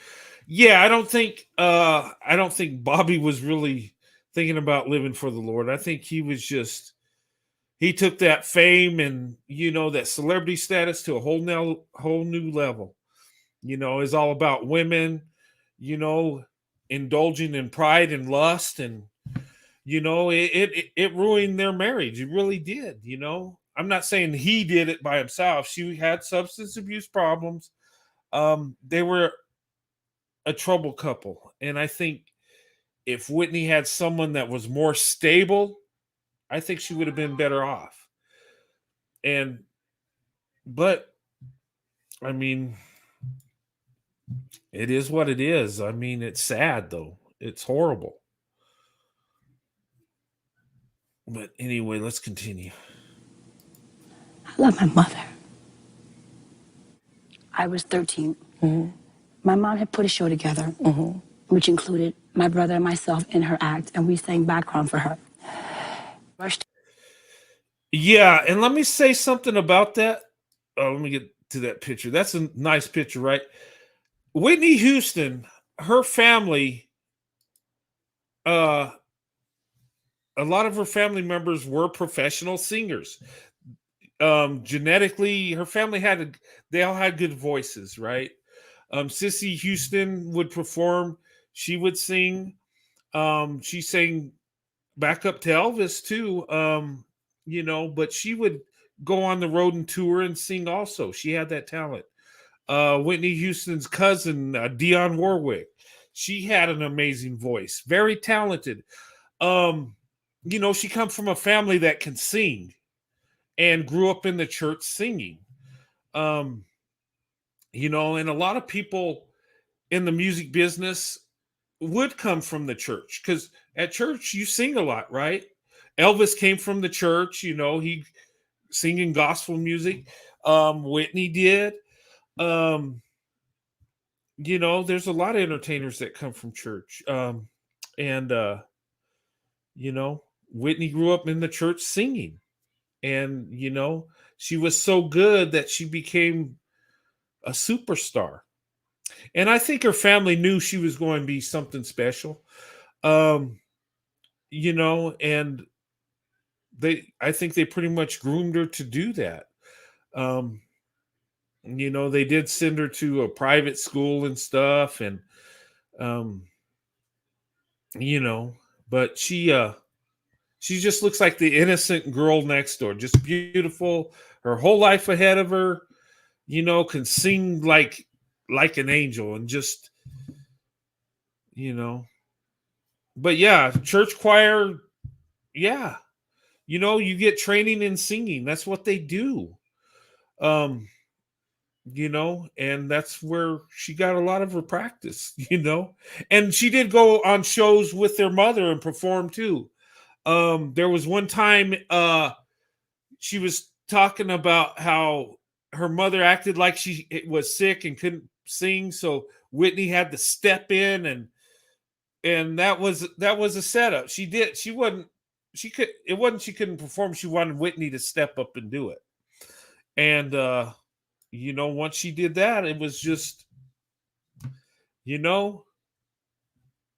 Yeah, I don't think Bobby was really thinking about living for the Lord. I think he took that fame and that celebrity status to a whole new level. Is all about women, you know, indulging in pride and lust, and it ruined their marriage. It really did. I'm not saying he did it by himself. She had substance abuse problems. They were a trouble couple, and I think if Whitney had someone that was more stable, I think she would have been better off. And but I mean, it is what it is. I mean, it's sad though. It's horrible. But anyway, let's continue. I love my mother. I was 13. My mom had put a show together, which included my brother and myself in her act, and we sang background for her. Rushed. Yeah, and let me say something about that. Oh, let me get to that picture. That's a nice picture, right? Whitney Houston, her family, uh, a lot of her family members were professional singers. Genetically, her family they all had good voices, right? Sissy Houston would perform, she would sing. She sang back up to Elvis too. But she would go on the road and tour and sing also. She had that talent. Whitney Houston's cousin, Dionne Warwick, she had an amazing voice, very talented. She come from a family that can sing and grew up in the church singing. Um, and a lot of people in the music business would come from the church, because at church you sing a lot, right? Elvis came from the church, he singing gospel music. Whitney did. Um, there's a lot of entertainers that come from church. And Whitney grew up in the church singing. And she was so good that she became a superstar. And I think her family knew she was going to be something special. Um, and I think they pretty much groomed her to do that. Um, they did send her to a private school and stuff, and um, you know, but she just looks like the innocent girl next door, just beautiful, her whole life ahead of her, can sing like an angel, and just, you know. But yeah, church choir, yeah. You get training in singing. That's what they do. Um, and that's where she got a lot of her practice, and she did go on shows with their mother and perform too. There was one time she was talking about how her mother acted like she was sick and couldn't sing, so Whitney had to step in, and that was a setup. She wasn't she could it wasn't she couldn't perform. She wanted Whitney to step up and do it. And once she did that, it was just,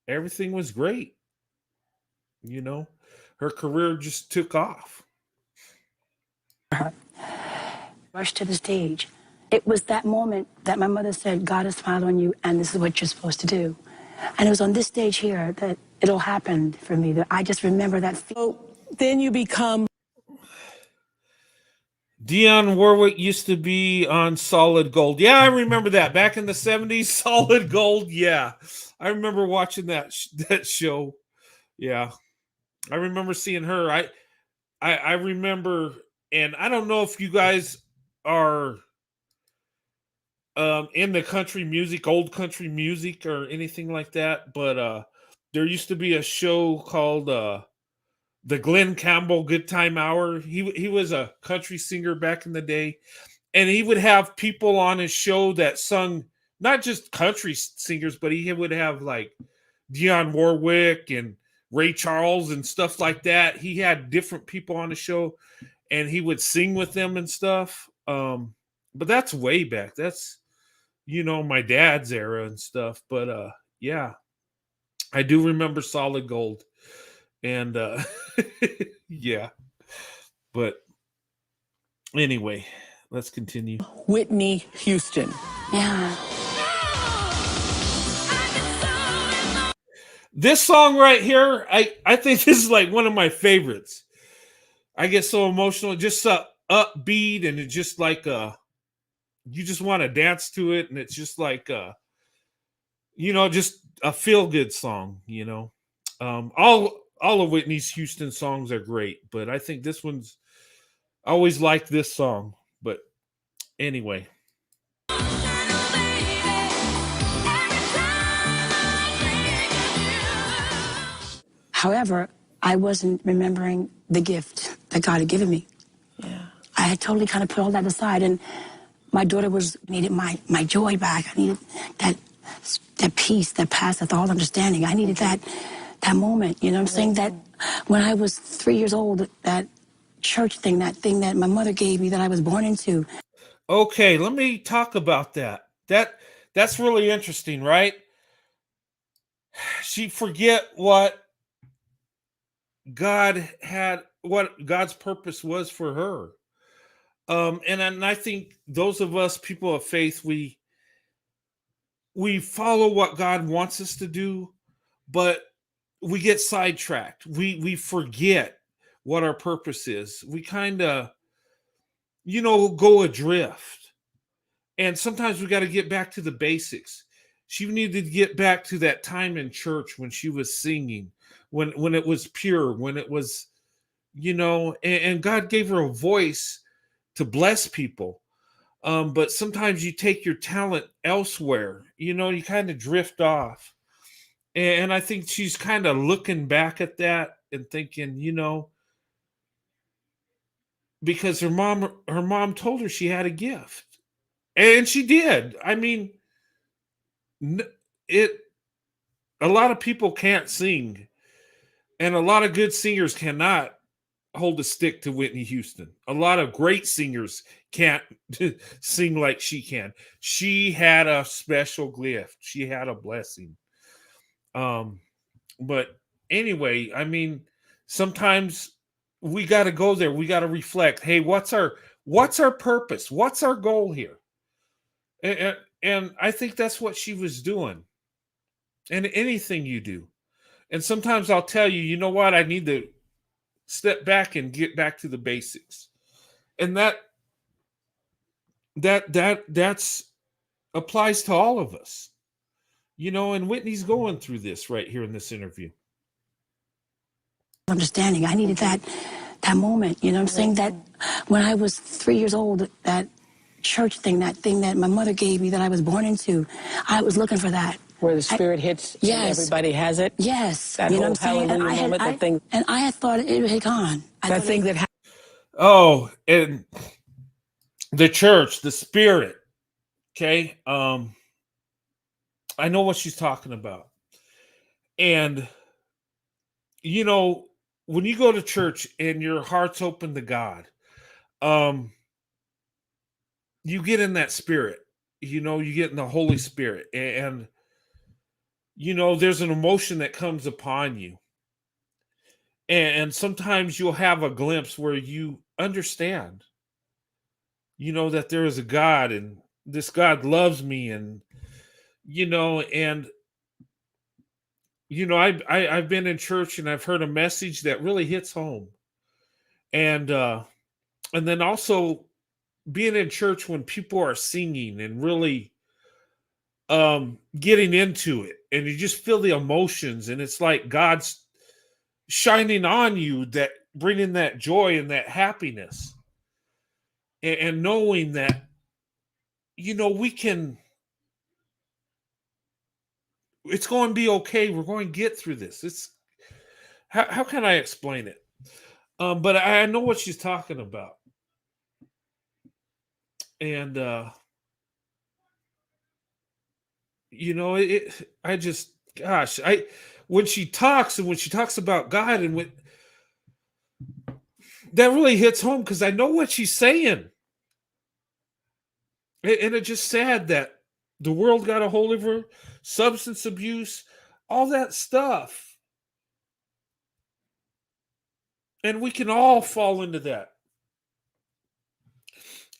everything was great. Her career just took off. Rushed to the stage. It was that moment that my mother said, God has smiled on you, and this is what you're supposed to do. And it was on this stage here that it all happened for me. That I just remember that. Then you become. Dionne Warwick used to be on Solid Gold. Yeah, I remember that. Back in the 70s, Solid Gold. Yeah, I remember watching that show. Yeah, I remember seeing her. I remember, and I don't know if you guys are in the country music, old country music, or anything like that, but there used to be a show called the Glenn Campbell Good Time Hour. He was a country singer back in the day, and he would have people on his show that sung not just country singers, but he would have like Dionne Warwick and Ray Charles and stuff like that. He had different people on the show, and he would sing with them and stuff. But that's way back. That's my dad's era and stuff. But yeah, I do remember Solid Gold. And yeah, but anyway, let's continue. Whitney Houston. Yeah. This song right here, I think this is like one of my favorites. I get so emotional, just upbeat, and it's just like you just want to dance to it, and it's just like just a feel good song. All of Whitney's Houston songs are great, but I think this one's, I always liked this song. But anyway. However, I wasn't remembering the gift that God had given me. Yeah. I had totally kind of put all that aside, and my daughter needed my joy back. I needed that peace that passeth all understanding. I needed that moment, you know what I'm saying? That when I was 3 years old, that church thing, that thing that my mother gave me that I was born into. Okay, let me talk about that. That's really interesting, right? She forget what God's purpose was for her. And I think those of us people of faith, we follow what God wants us to do, but we get sidetracked. We forget what our purpose is. We kind of, go adrift. And sometimes we got to get back to the basics. She needed to get back to that time in church when she was singing, when it was pure, when it was, and God gave her a voice to bless people. But sometimes you take your talent elsewhere, you kind of drift off. And I think she's kind of looking back at that and thinking, because her mom told her she had a gift, and she did. I mean, a lot of people can't sing, and a lot of good singers cannot hold a stick to Whitney Houston. A lot of great singers can't sing like she can. She had a special gift. She had a blessing. But anyway, I mean, sometimes we got to go there. We got to reflect. Hey, what's our purpose? What's our goal here? And I think that's what she was doing. And anything you do. And sometimes I'll tell you, you know what? I need to step back and get back to the basics. And that's applies to all of us. And Whitney's going through this right here in this interview. Understanding. I needed that moment, you know what I'm saying? That when I was 3 years old, that church thing, that thing that my mother gave me that I was born into. I was looking for that. Where the spirit hits, and Yes. everybody has it. Yes. That You know whole what I'm saying? hallelujah moment, that thing. And I had thought it had gone. That thing that Oh, and the church, the spirit. Okay. I know what she's talking about. And you know, when you go to church and your heart's open to God, you get in that spirit. You know, you get in the Holy Spirit, and you know, there's an emotion that comes upon you. And sometimes you'll have a glimpse where you understand, you know, that there is a God and this God loves me, and you know, and you know, I've been in church and I've heard a message that really hits home. And then also being in church when people are singing and really getting into it, and you just feel the emotions, and it's like God's shining on you, that bringing that joy and that happiness, and knowing that, you know, it's going to be okay. We're going to get through this. It's how can I explain it? But I know what she's talking about. And you know, I just, gosh, when she talks, and when she talks about God, and when that really hits home, because I know what she's saying. And it's just sad that the world got a hold of her, substance abuse, all that stuff. And we can all fall into that.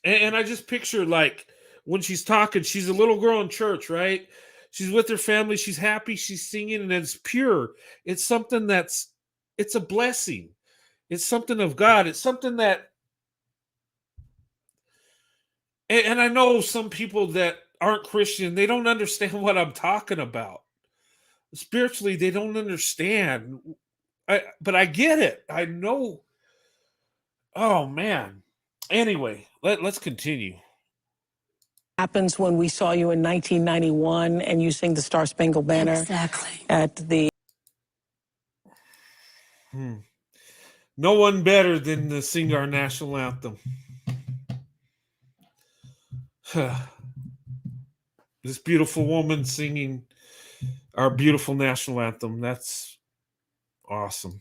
And I just picture, like, when she's talking, she's a little girl in church, right? She's with her family. She's happy. She's singing, and it's pure. It's something it's a blessing. It's something of God. It's something that, and I know some people that aren't Christian, they don't understand what I'm talking about. Spiritually, they don't understand. But I get it. I know. Oh man. Anyway, let's continue. happens when we saw you in 1991 and you sing the Star Spangled Banner. Exactly. At the No one better than to sing our national anthem. This beautiful woman singing our beautiful national anthem. That's awesome.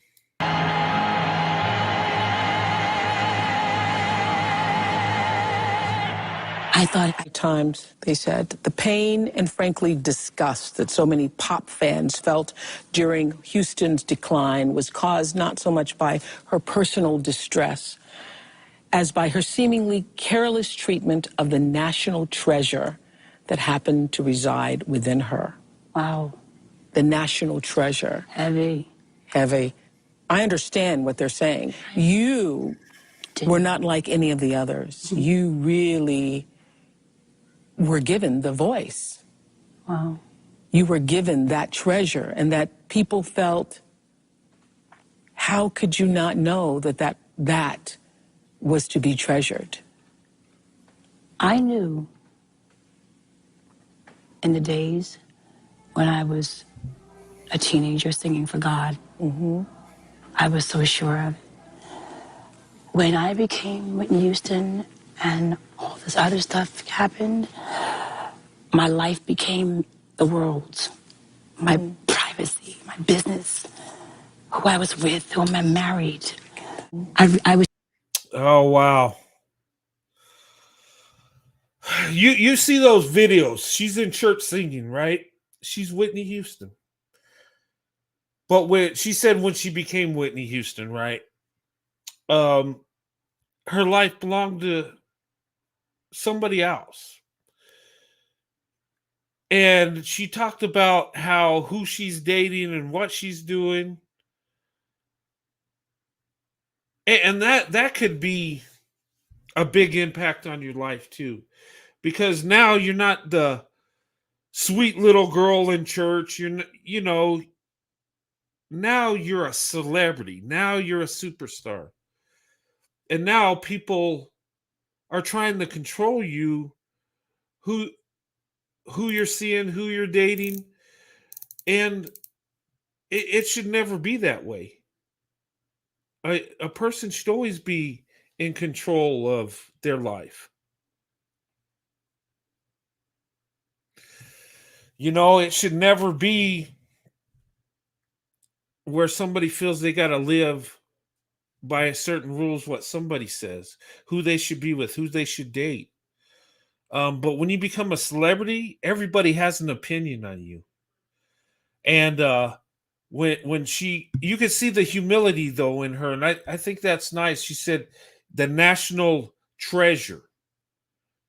I thought times, they said, the pain and frankly disgust that so many pop fans felt during Houston's decline was caused not so much by her personal distress as by her seemingly careless treatment of the national treasure that happened to reside within her. wow, The national treasure. heavy. Heavy. I understand what they're saying. You were not like any of the others. You really were given the voice. Wow. You were given that treasure, and that people felt, how could you not know that was to be treasured? I knew in the days when I was a teenager singing for God, I was so sure of it. When I became Whitney Houston and all this other stuff happened, my life became the world's. My privacy, my business, who I was with, whom I married. I was. Oh wow. You see those videos. She's in church singing, right? She's Whitney Houston. But when she said when she became Whitney Houston, right? Her life belonged to somebody else. And she talked about who she's dating and what she's doing. And that could be a big impact on your life too. Because now you're not the sweet little girl in church. You know, now you're a celebrity. Now you're a superstar. And now people are trying to control you, who you're seeing, who you're dating, and it should never be that way. A person should always be in control of their life. It should never be where somebody feels they got to live by certain rules, what somebody says, who they should be with, who they should date. But when you become a celebrity, everybody has an opinion on you. And when you could see the humility though in her, and I think that's nice. She said the national treasure.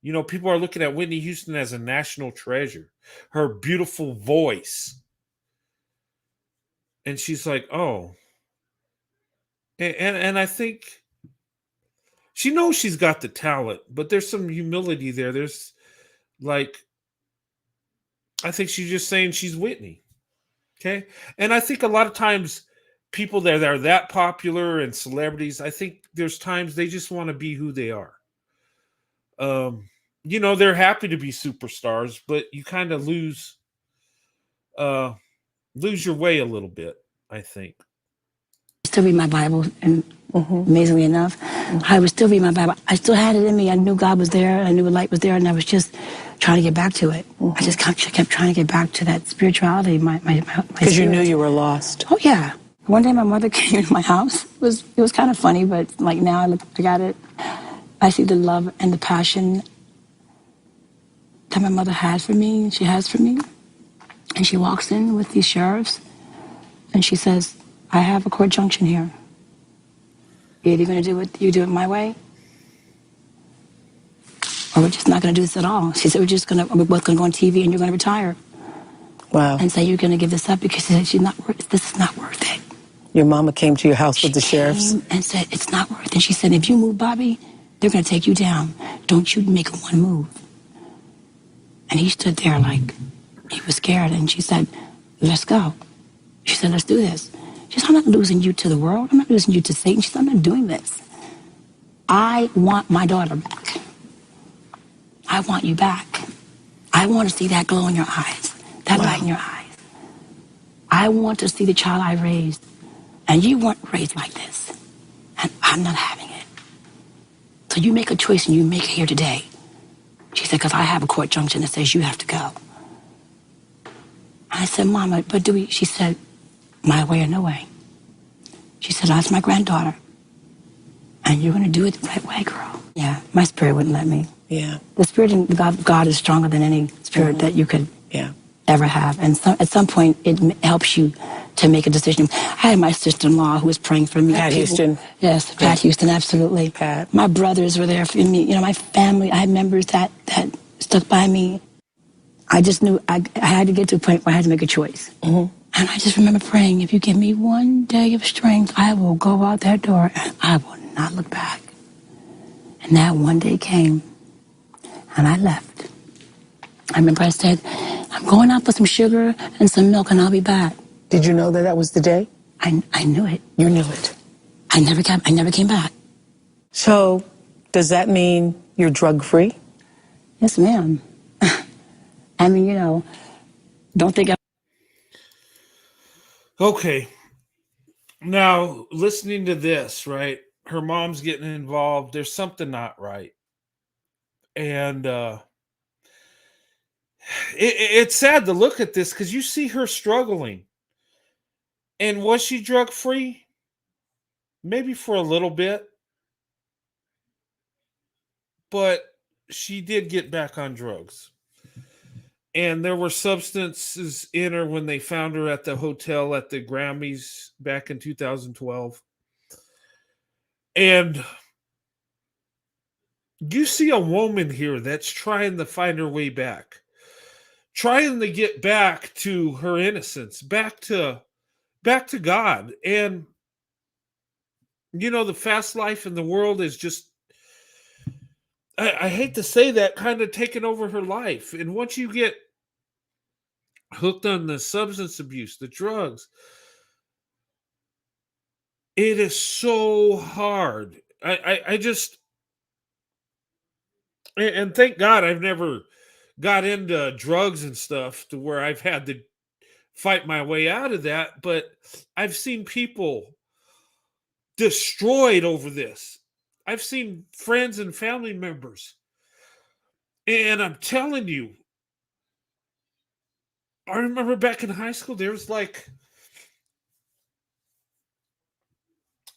People are looking at Whitney Houston as a national treasure. Her beautiful voice. And she's like, oh. And I think she knows she's got the talent, but there's some humility there. There's like, I think she's just saying she's Whitney. Okay. And I think a lot of times people that are that popular and celebrities, I think there's times they just want to be who they are. They're happy to be superstars, but you kind of lose your way a little bit, I think. I still read my Bible, and amazingly enough, I would still read my Bible. I still had it in me. I knew God was there. I knew a light was there, and I was just trying to get back to it. I just kept trying to get back to that spirituality. Because you knew you were lost. Oh yeah. One day my mother came into my house. It was kind of funny, but like now I look back at it, I see the love and the passion that my mother had for me, and she has for me. And she walks in with these sheriffs, and she says, I have a court junction here. You're either going to do it my way, or we're just not going to do this at all. She said, we're both going to go on TV and you're going to retire. Wow. And say you're going to give this up because she said, this is not worth it. Your mama came to your house with the sheriffs? And said, it's not worth it. And she said, if you move, Bobby, they're going to take you down. Don't you make one move. And he stood there like he was scared. And she said, let's go. She said, let's do this. She said, I'm not losing you to the world. I'm not losing you to Satan. She said, I'm not doing this. I want my daughter back. I want you back. I want to see that glow in your eyes, that light in your eyes. I want to see the child I raised. And you weren't raised like this. And I'm not having it. So you make a choice and you make it here today. She said, because I have a court junction that says you have to go. I said, Mama, but do we? She said, my way or no way. She said, that's my granddaughter. And you're going to do it the right way, girl. Yeah, my spirit wouldn't let me. Yeah. The spirit of God is stronger than any spirit that you could ever have. And at some point, it helps you to make a decision. I had my sister-in-law who was praying for me. Pat Houston. Yes, Pat Houston, absolutely. Pat. My brothers were there for me. My family, I had members that stuck by me. I just knew I had to get to a point where I had to make a choice. And I just remember praying, if you give me one day of strength, I will go out that door and I will not look back. And that one day came, and I left. I remember I said, I'm going out for some sugar and some milk, and I'll be back. Did you know that was the day? I knew it. You knew it. I never came back. So, does that mean you're drug-free? Yes, ma'am. I mean, don't think Okay. Now, listening to this, right? Her mom's getting involved. There's something not right. And it's sad to look at this because you see her struggling. And was she drug free? Maybe for a little bit. But she did get back on drugs. And there were substances in her when they found her at the hotel at the Grammys back in 2012. And you see a woman here that's trying to find her way back, trying to get back to her innocence, back to God. And the fast life in the world is just, I hate to say that, kind of taking over her life. And once you get hooked on the substance abuse, the drugs, it is so hard. I just, And thank God I've never got into drugs and stuff to where I've had to fight my way out of that. But I've seen people destroyed over this. I've seen friends and family members. And I'm telling you, I remember back in high school, there was like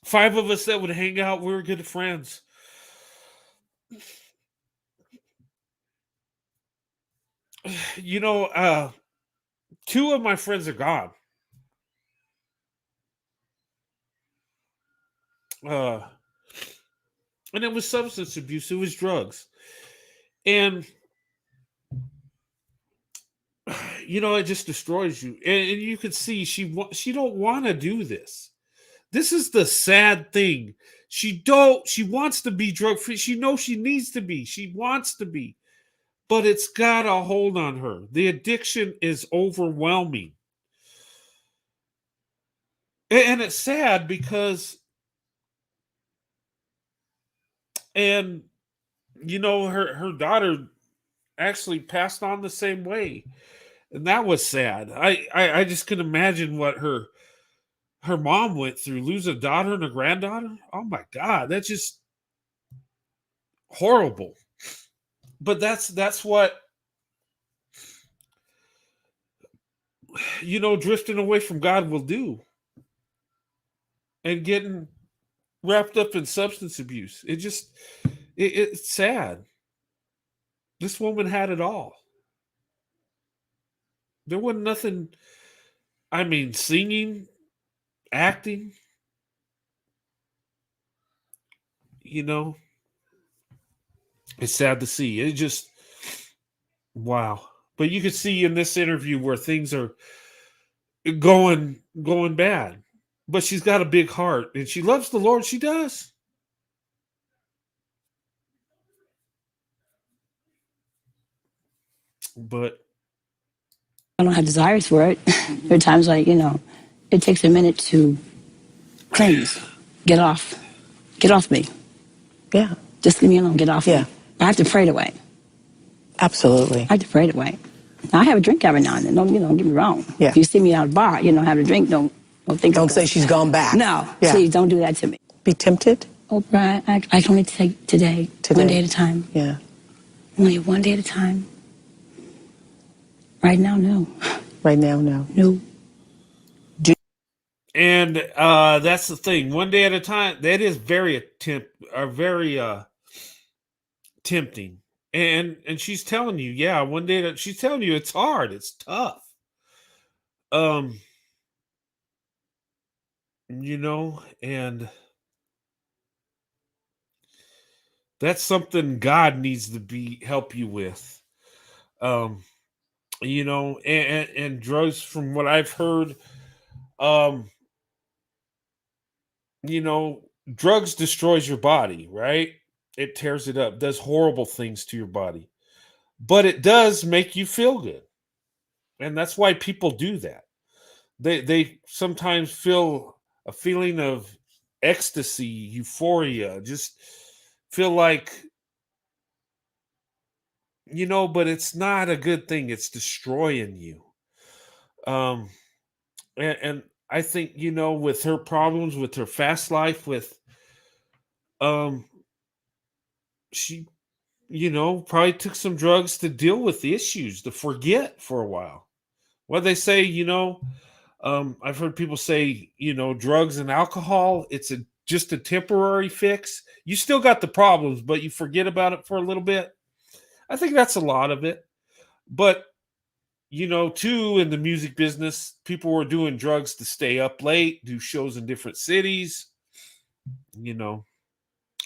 5 of us that would hang out. We were good friends. You know, 2 of my friends are gone. Uh, and it was substance abuse. It was drugs. And you know, it just destroys you. And you could see she don't want to do this. This is the sad thing. She wants to be drug free. She knows she needs to be. She wants to be. But it's got a hold on her. The addiction is overwhelming. And it's sad because, and you know, her daughter actually passed on the same way. And that was sad. I just can imagine what her mom went through, lose a daughter and a granddaughter. Oh my God, that's just horrible. But that's what, you know, drifting away from God will do. And getting wrapped up in substance abuse. It's sad. This woman had it all. There wasn't nothing, I mean, singing, acting, you know, it's sad to see. It just, wow. But you could see in this interview where things are going bad. But she's got a big heart and she loves the Lord. She does. But I don't have desires for it. There are times like, it takes a minute to cleanse, get off me. Yeah. Just leave me alone, get off Yeah. me. I have to pray it away. Absolutely. I have to pray it away. Now, I have a drink every now and then. Don't get me wrong. Yeah. If you see me at a bar, have a drink, don't think. Don't say she's gone back. No, Yeah. please don't do that to me. Be tempted? Oh, Brian, I can only take today, one day at a time. Yeah. Only one day at a time. Right now, no. Right now, no. No. And that's the thing. One day at a time. That is very tempting. And she's telling you, yeah, one day that she's telling you it's hard, it's tough. And that's something God needs to help you with. And drugs, from what I've heard, drugs destroys your body, right? It tears it up, does horrible things to your body, but it does make you feel good. And that's why people do that. They sometimes feel a feeling of ecstasy, euphoria, just feel like, but it's not a good thing. It's destroying you. And I think, with her problems, with her fast life, with she, probably took some drugs to deal with the issues, to forget for a while. What they say, I've heard people say, drugs and alcohol, it's just a temporary fix. You still got the problems, but you forget about it for a little bit. I think that's a lot of it. But, too, in the music business, people were doing drugs to stay up late, do shows in different cities.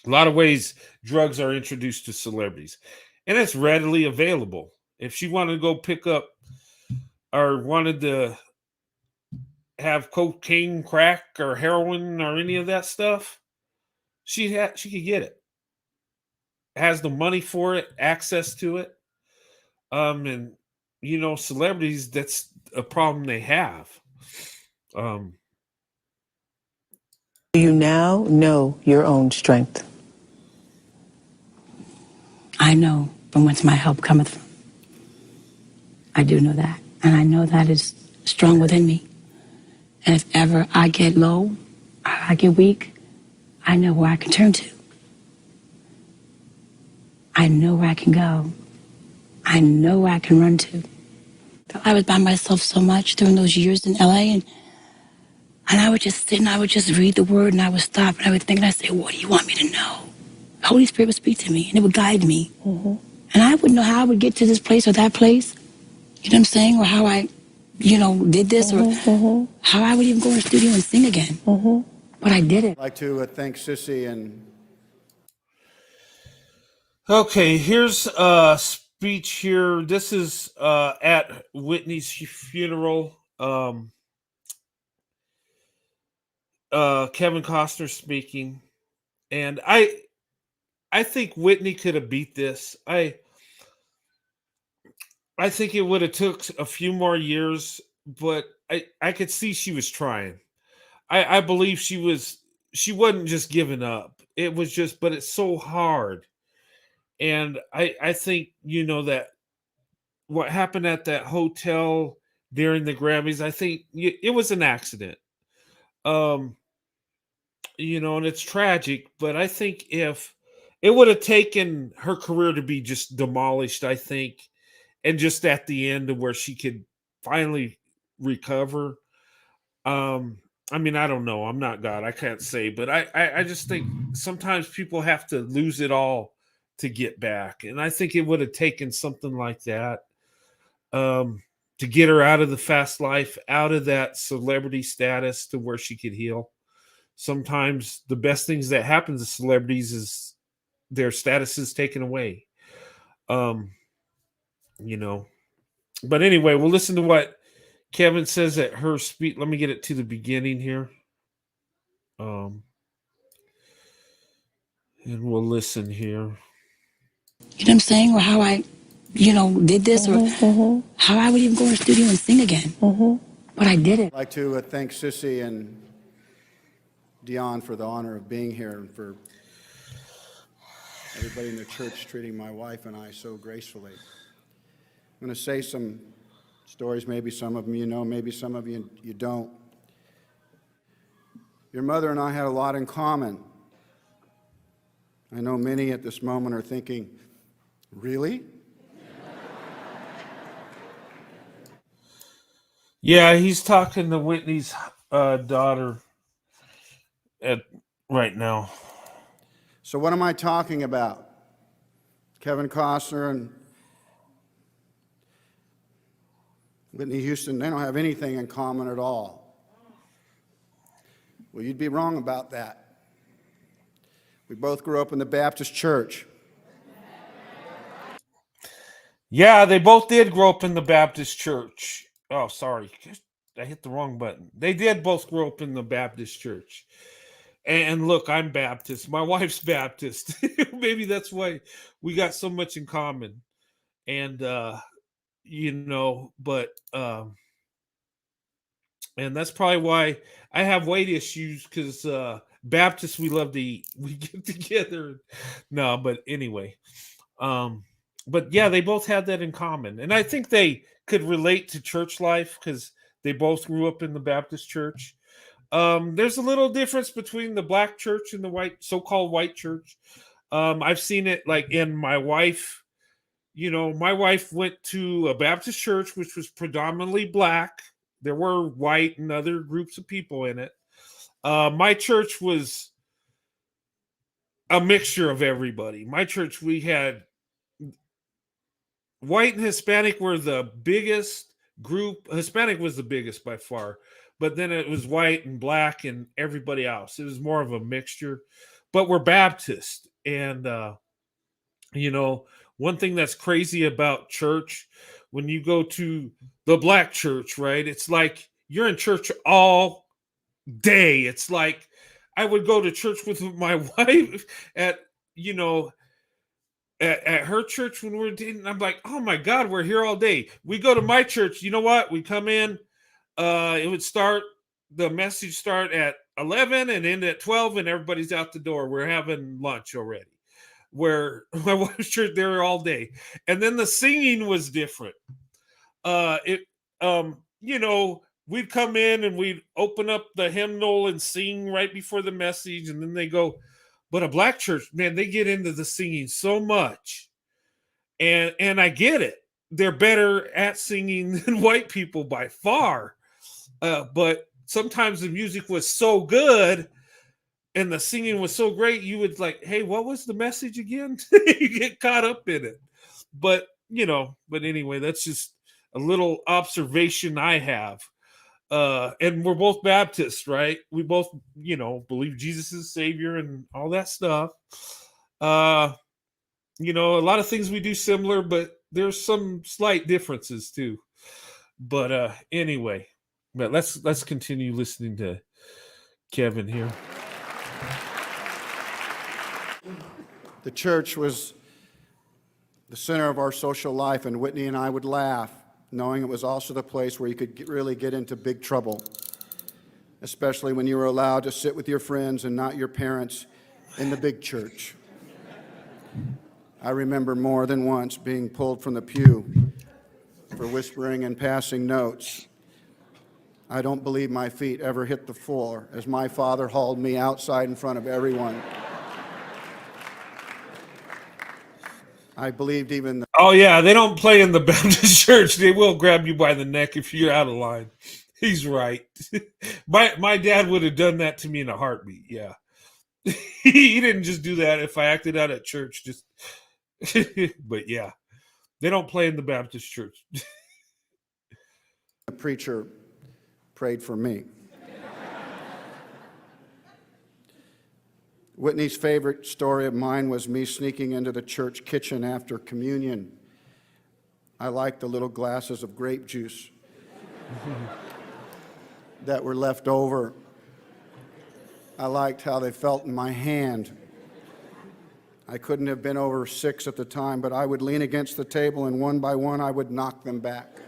A lot of ways drugs are introduced to celebrities, and it's readily available. If she wanted to go pick up or wanted to have cocaine, crack, or heroin, or any of that stuff, she could get it. Has the money for it, access to it. And celebrities, that's a problem they have. Do you now know your own strength? I know from whence my help cometh from. I do know that. And I know that is strong within me. And if ever I get low, or I get weak, I know where I can turn to. I know where I can go. I know where I can run to. I was by myself so much during those years in LA, and I would just sit and I would just read the word, and I would stop and I would think, and I'd say, what do you want me to know? The Holy Spirit would speak to me and it would guide me. And I wouldn't know how I would get to this place or that place, you know what I'm saying? Or how I, did this, or how I would even go in the studio and sing again. But I did it. I'd like to thank Sissy and... Okay, here's a speech here. This is at Whitney's funeral. Kevin Costner speaking. And I think Whitney could have beat this. I think it would have took a few more years, but I could see she was trying. I believe she wasn't just giving up. It was just, but it's so hard. And I think, that what happened at that hotel during the Grammys, I think it was an accident. And it's tragic, but I think if it would have taken her career to be just demolished, I think, and just at the end of where she could finally recover. I mean, I don't know. I'm not God. I can't say, but I just think sometimes people have to lose it all to get back. And I think it would have taken something like that to get her out of the fast life, out of that celebrity status to where she could heal. Sometimes the best things that happen to celebrities is their status is taken away. But anyway, we'll listen to what Kevin says at her speech. Let me get it to the beginning here. And we'll listen here. You know what I'm saying? Or how I, did this, or how I would even go in the studio and sing again. But I did it. I'd like to thank Sissy and Dion for the honor of being here, and for everybody in the church treating my wife and I so gracefully. I'm going to say some stories, maybe some of them you know, maybe some of you don't. Your mother and I had a lot in common. I know many at this moment are thinking, really? Yeah, he's talking to Whitney's daughter right now. So what am I talking about? Kevin Costner and Whitney Houston, they don't have anything in common at all. Well, you'd be wrong about that. We both grew up in the Baptist church. Yeah, they both did grow up in the Baptist church. Oh, sorry. I hit the wrong button. They did both grow up in the Baptist church. And look, I'm Baptist. My wife's Baptist. Maybe that's why we got so much in common. And, but, and that's probably why I have weight issues, because Baptists, we love to eat. We get together. No, but anyway. But yeah, they both had that in common. And I think they could relate to church life because they both grew up in the Baptist church. There's a little difference between the black church and the so-called white church. I've seen it like in my wife. My wife went to a Baptist church, which was predominantly black. There were white and other groups of people in it. My church was a mixture of everybody. My church, we had white and Hispanic were the biggest group. Hispanic was the biggest by far, but then it was white and black and everybody else. It was more of a mixture, but we're Baptist. And, one thing that's crazy about church, when you go to the black church, right? It's like you're in church all day. It's like I would go to church with my wife at her church when we were dating. I'm like, oh my God, we're here all day. We go to my church. You know what? We come in. It would start. The message start at 11 and end at 12, and everybody's out the door. We're having lunch already. where my wife's church, they were all day. And then the singing was different. It you know, we'd come in and we'd open up the hymnal and sing right before the message, and then they go, but a black church, man, they get into the singing so much. And I get it. They're better at singing than white people by far. But sometimes the music was so good and the singing was so great, you would like, hey, what was the message again? You get caught up in it. But, but anyway, that's just a little observation I have. And we're both Baptists, right? We both, believe Jesus is Savior and all that stuff. A lot of things we do similar, but there's some slight differences too. But anyway, but let's continue listening to Kevin here. The church was the center of our social life, and Whitney and I would laugh, knowing it was also the place where you could really get into big trouble, especially when you were allowed to sit with your friends and not your parents in the big church. I remember more than once being pulled from the pew for whispering and passing notes. I don't believe my feet ever hit the floor as my father hauled me outside in front of everyone. I believed even oh yeah, they don't play in the Baptist church. They will grab you by the neck if you're out of line. He's right. My dad would have done that to me in a heartbeat. Yeah. He didn't just do that if I acted out at church. Just but yeah, they don't play in the Baptist church. the preacher prayed for me. Whitney's favorite story of mine was me sneaking into the church kitchen after communion. I liked the little glasses of grape juice that were left over. I liked how they felt in my hand. I couldn't have been over 6 at the time, but I would lean against the table and one by one I would knock them back.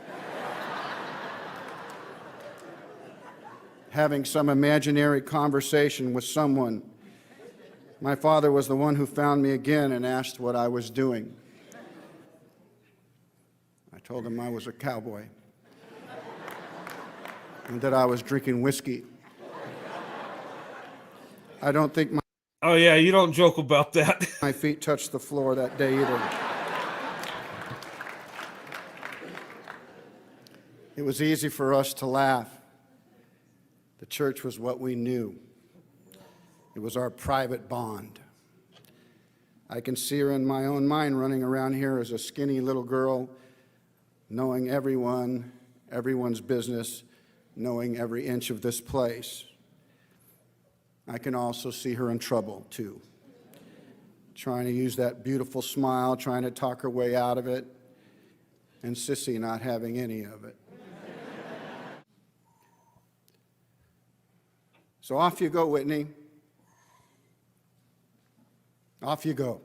Having some imaginary conversation with someone. My father was the one who found me again and asked what I was doing. I told him I was a cowboy and that I was drinking whiskey. I don't think oh yeah, you don't joke about that. my feet touched the floor that day either. It was easy for us to laugh. The church was what we knew. It was our private bond. I can see her in my own mind running around here as a skinny little girl, knowing everyone's business, knowing every inch of this place. I can also see her in trouble, too, trying to use that beautiful smile, trying to talk her way out of it, and Sissy not having any of it. So off you go, Whitney. Off you go.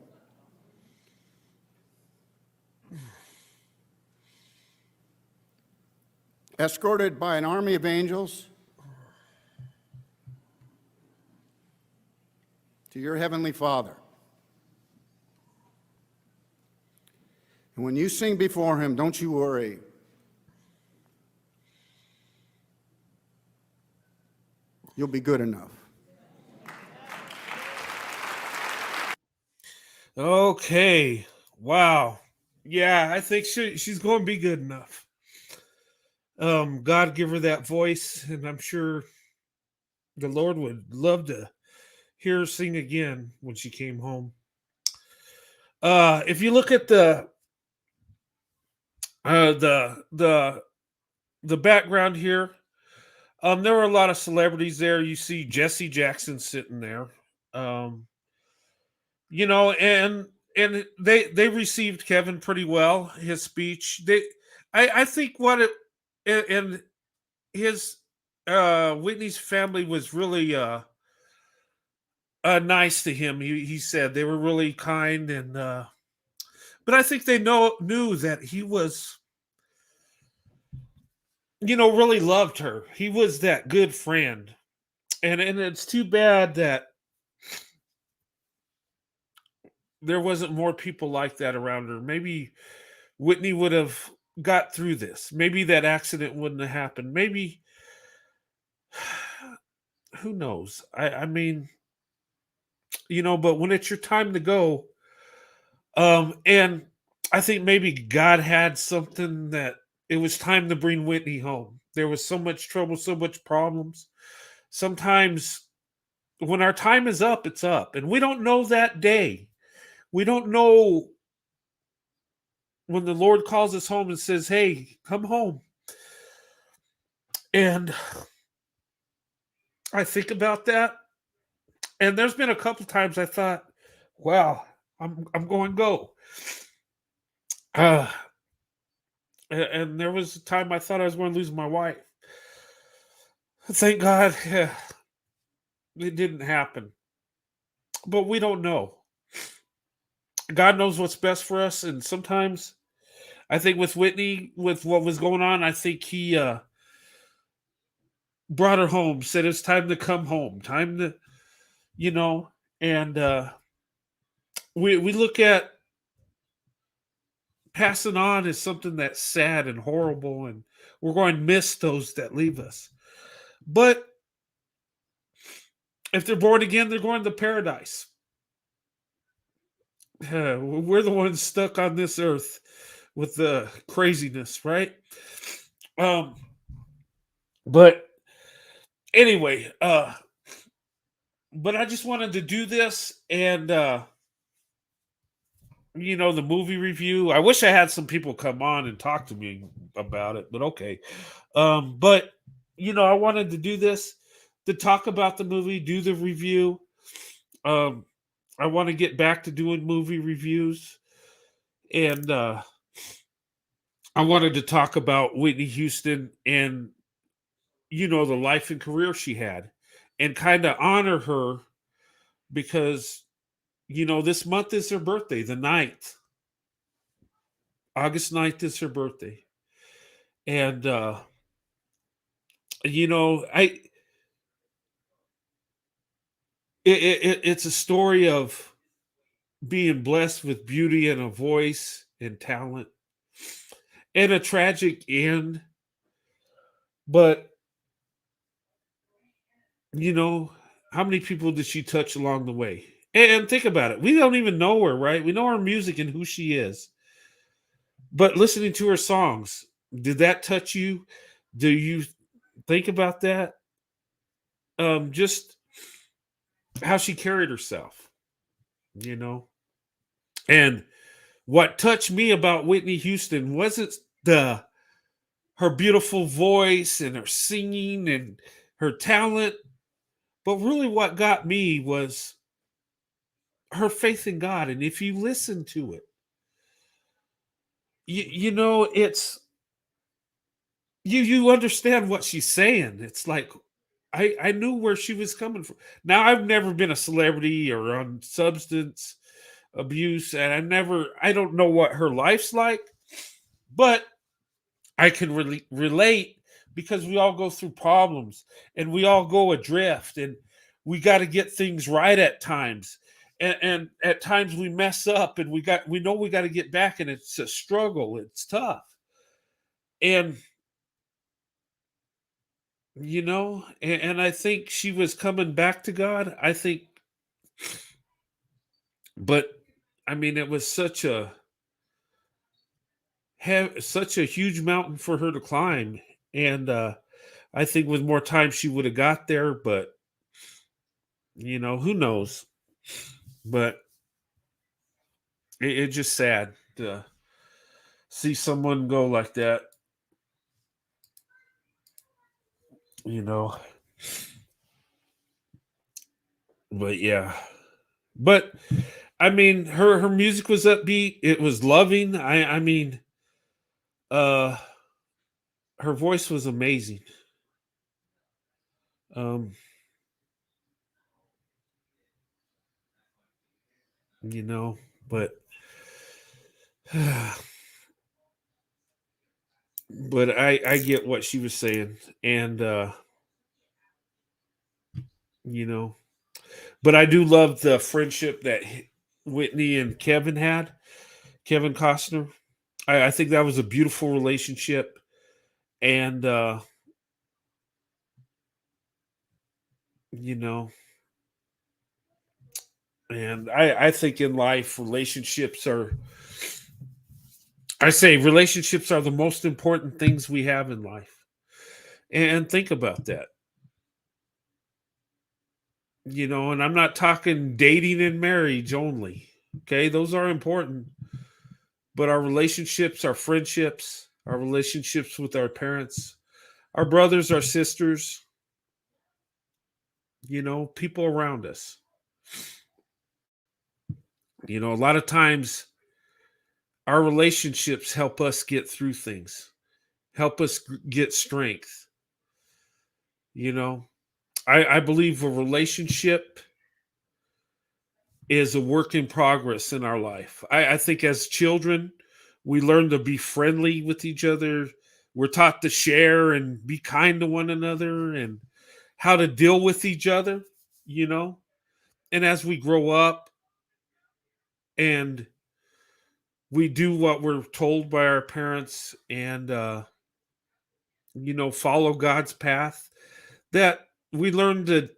Escorted by an army of angels to your heavenly Father. And when you sing before him, don't you worry. You'll be good enough. Okay. Wow. Yeah, I think she's going to be good enough. God give her that voice, and I'm sure the Lord would love to hear her sing again when she came home. If you look at the background here, there were a lot of celebrities there. You see Jesse Jackson sitting there. And they received Kevin pretty well. His speech, I think and his Whitney's family was really nice to him. He said they were really kind, and but I think they knew that he was, really loved her. He was that good friend, and it's too bad that there wasn't more people like that around her, maybe Whitney would have got through this. Maybe that accident wouldn't have happened. Maybe who knows? I mean, but when it's your time to go, and I think maybe God had something that it was time to bring Whitney home. There was so much trouble, so much problems. Sometimes when our time is up, it's up. And we don't know that day. We don't know when the Lord calls us home and says, hey, come home. And I think about that. And there's been a couple times I thought, wow, I'm going to go. And there was a time I thought I was going to lose my wife. Thank God, yeah, it didn't happen. But we don't know. God knows what's best for us. And sometimes I think with Whitney, with what was going on, I think he brought her home, said it's time to come home, time to, and we look at passing on as something that's sad and horrible, and we're going to miss those that leave us. But if they're born again, they're going to paradise. We're the ones stuck on this earth with the craziness, right? But anyway, but I just wanted to do this, and the movie review. I wish I had some people come on and talk to me about it, but okay. But I wanted to do this to talk about the movie, do the review. I want to get back to doing movie reviews, and I wanted to talk about Whitney Houston and the life and career she had, and kind of honor her because this month is her birthday, the 9th. August 9th is her birthday. And it's a story of being blessed with beauty and a voice and talent, and a tragic end. But how many people did she touch along the way? And think about it. We don't even know her, right? We know her music and who she is. But listening to her songs, did that touch you? Do you think about that? Just how she carried herself, And what touched me about Whitney Houston wasn't her beautiful voice and her singing and her talent, but really what got me was her faith in God. And if you listen to it, it's you understand what she's saying. It's like I knew where she was coming from. Now, I've never been a celebrity or on substance abuse, and I don't know what her life's like, but I can really relate because we all go through problems and we all go adrift, and we got to get things right at times. And at times we mess up, and we know we got to get back, and it's a struggle. It's tough. And and I think she was coming back to God. I think, but I mean, it was such a huge mountain for her to climb, and I think with more time she would have got there. But who knows? But it's just sad to see someone go like that. But yeah. But I mean, her music was upbeat. It was loving. I mean, her voice was amazing. Um, but but I get what she was saying, and but I do love the friendship that Whitney and Kevin had, Kevin Costner. I think that was a beautiful relationship. And, you know, and I think in life, relationships are the most important things we have in life. And think about that. And I'm not talking dating and marriage only. Okay, those are important, but our relationships, our friendships, our relationships with our parents, our brothers, our sisters, people around us. A lot of times our relationships help us get through things, help us get strength. You know, I believe a relationship is a work in progress in our life. I think as children, we learn to be friendly with each other. We're taught to share and be kind to one another and how to deal with each other, you know. And as we grow up and we do what we're told by our parents and, follow God's path, that we learn to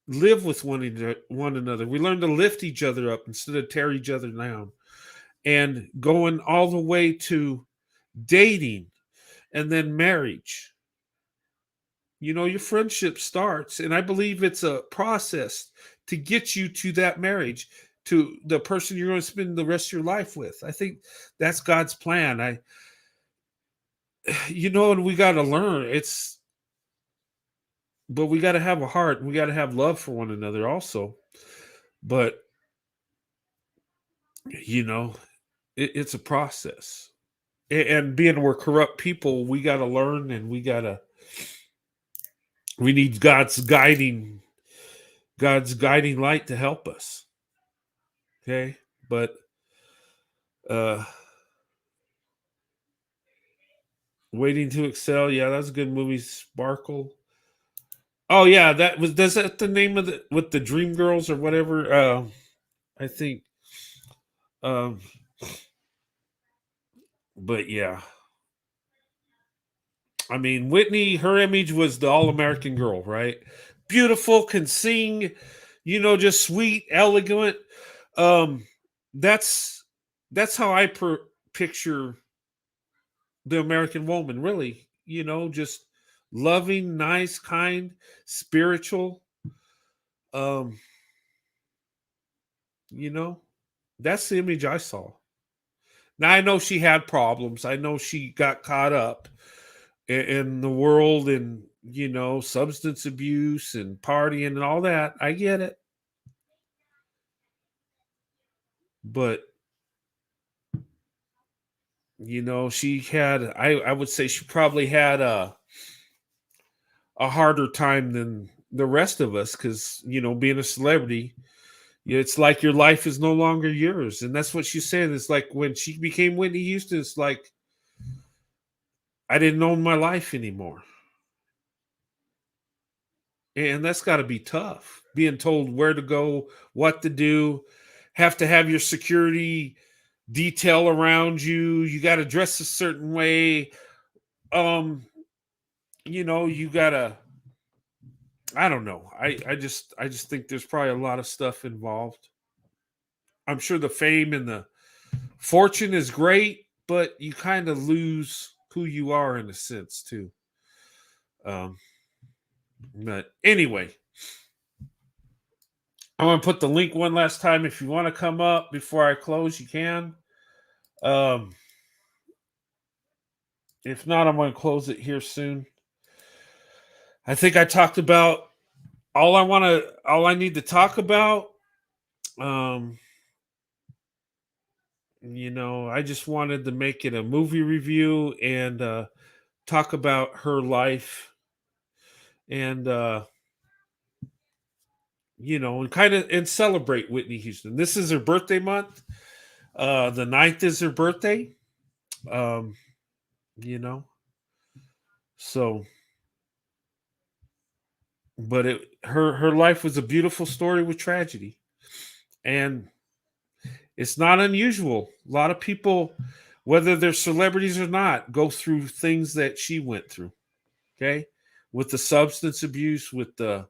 live with one another. We learn to lift each other up instead of tear each other down. And going all the way to dating and then marriage. Your friendship starts, and I believe it's a process to get you to that marriage, to the person you're going to spend the rest of your life with. I think that's God's plan. And we got to learn but we got to have a heart and we got to have love for one another also. But, it's a process. And being we're corrupt people, we got to learn and we need God's guiding light to help us. Okay. But, Waiting to Excel. Yeah, that's a good movie. Sparkle. Oh yeah, that's that the name of with the Dream Girls or whatever. I think. Um, but yeah, I mean, Whitney, her image was the all American girl, right? Beautiful, can sing, just sweet, elegant. Um, that's how I picture the American woman, really. Just loving, nice, kind, spiritual. Um, you know, that's the image I saw. Now I know she had problems. I know she got caught up in the world and substance abuse and partying and all that. I get it, but she had. I would say she probably had a harder time than the rest of us because being a celebrity, it's like your life is no longer yours, and that's what she's saying. It's like when she became Whitney Houston, it's like I didn't own my life anymore. And that's got to be tough, being told where to go, what to do, have to have your security detail around you. You got to dress a certain way. You got to, I don't know. I just think there's probably a lot of stuff involved. I'm sure the fame and the fortune is great, but you kind of lose who you are in a sense too. Um, but anyway, I'm going to put the link one last time. If you want to come up before I close, you can. Um, if not, I'm going to close it here soon. I think I talked about all I need to talk about. I just wanted to make it a movie review and talk about her life and and kind of and celebrate Whitney Houston. This is her birthday month. The 9th is her birthday. Um, so but her life was a beautiful story with tragedy. And It's not unusual. A lot of people, whether they're celebrities or not, go through things that she went through. Okay. With the substance abuse, with the,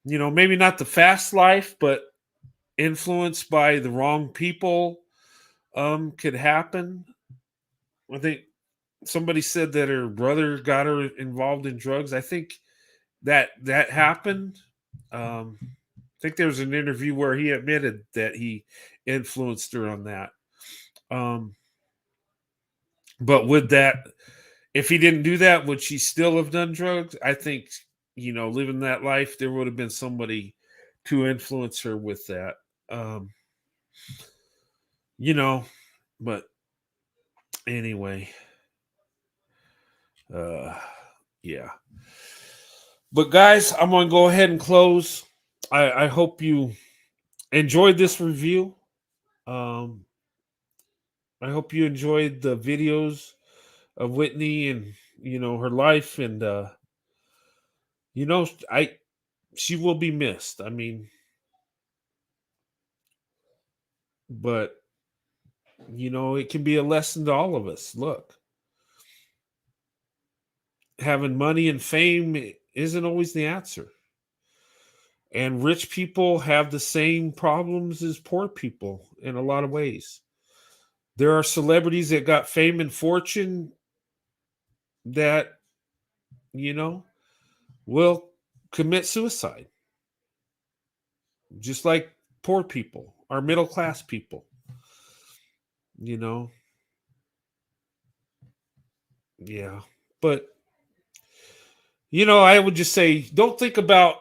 maybe not the fast life, but influenced by the wrong people could happen. I think somebody said that her brother got her involved in drugs. I think that happened. I think there was an interview where he admitted that he influenced her on that. But would that, if he didn't do that, would she still have done drugs? I think, living that life, there would have been somebody to influence her with that. But anyway, yeah. But guys, I'm going to go ahead and close. I hope you enjoyed this review. I hope you enjoyed the videos of Whitney and her life, and she will be missed. I mean, but it can be a lesson to all of us. Look, having money and fame isn't always the answer. And rich people have the same problems as poor people in a lot of ways. There are celebrities that got fame and fortune that, will commit suicide. Just like poor people, our middle class people. Yeah. But, I would just say, don't think about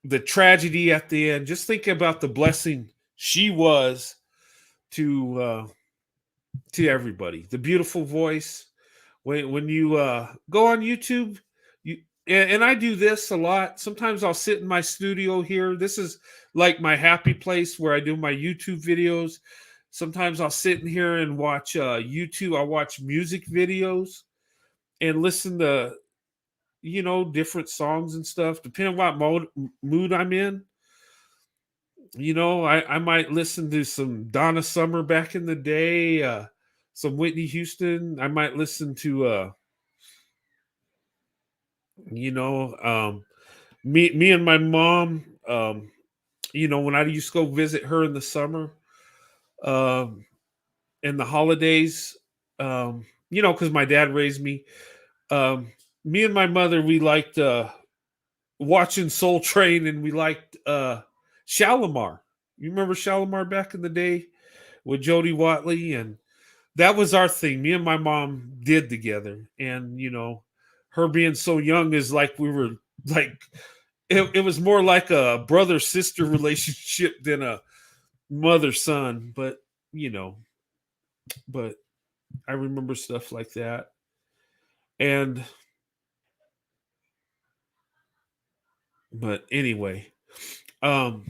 the tragedy at the end. Just think about the blessing she was to everybody. The beautiful voice. When you go on YouTube, and I do this a lot. Sometimes I'll sit in my studio here. This is like my happy place where I do my YouTube videos. Sometimes I'll sit in here and watch YouTube. I'll watch music videos and listen to, different songs and stuff, depending on what mood I'm in. I might listen to some Donna Summer back in the day, some Whitney Houston. I might listen to, me and my mom, when I used to go visit her in the summer, and the holidays, because my dad raised me. Me and my mother, we liked watching Soul Train, and we liked Shalimar. You remember Shalimar back in the day with Jodie Watley? And that was our thing. Me and my mom did together. And, her being so young is like we were like, it was more like a brother-sister relationship than a mother-son. But, but I remember stuff like that. And but anyway, I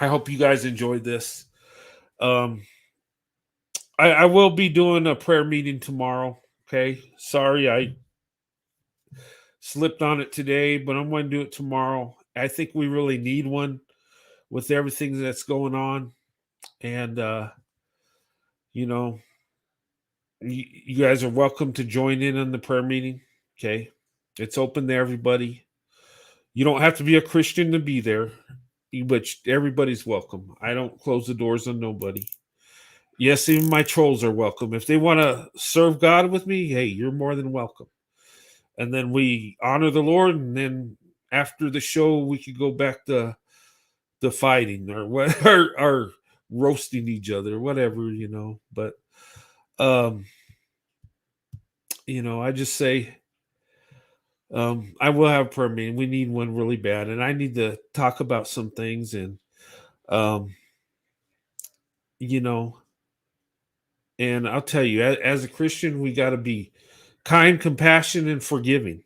hope you guys enjoyed this. I will be doing a prayer meeting tomorrow. Okay. Sorry, I slipped on it today, but I'm going to do it tomorrow. I think we really need one with everything that's going on. And, you guys are welcome to join in on the prayer meeting. Okay. It's open to everybody. You don't have to be a Christian to be there, but everybody's welcome. I don't close the doors on nobody. Yes, even my trolls are welcome. If they want to serve God with me, hey, you're more than welcome. And then we honor the Lord, and then after the show, we could go back to the fighting or what, or roasting each other, whatever, But, I just say, I will have a prayer meeting. We need one really bad, and I need to talk about some things, and and I'll tell you, as a Christian, we got to be kind, compassionate, and forgiving.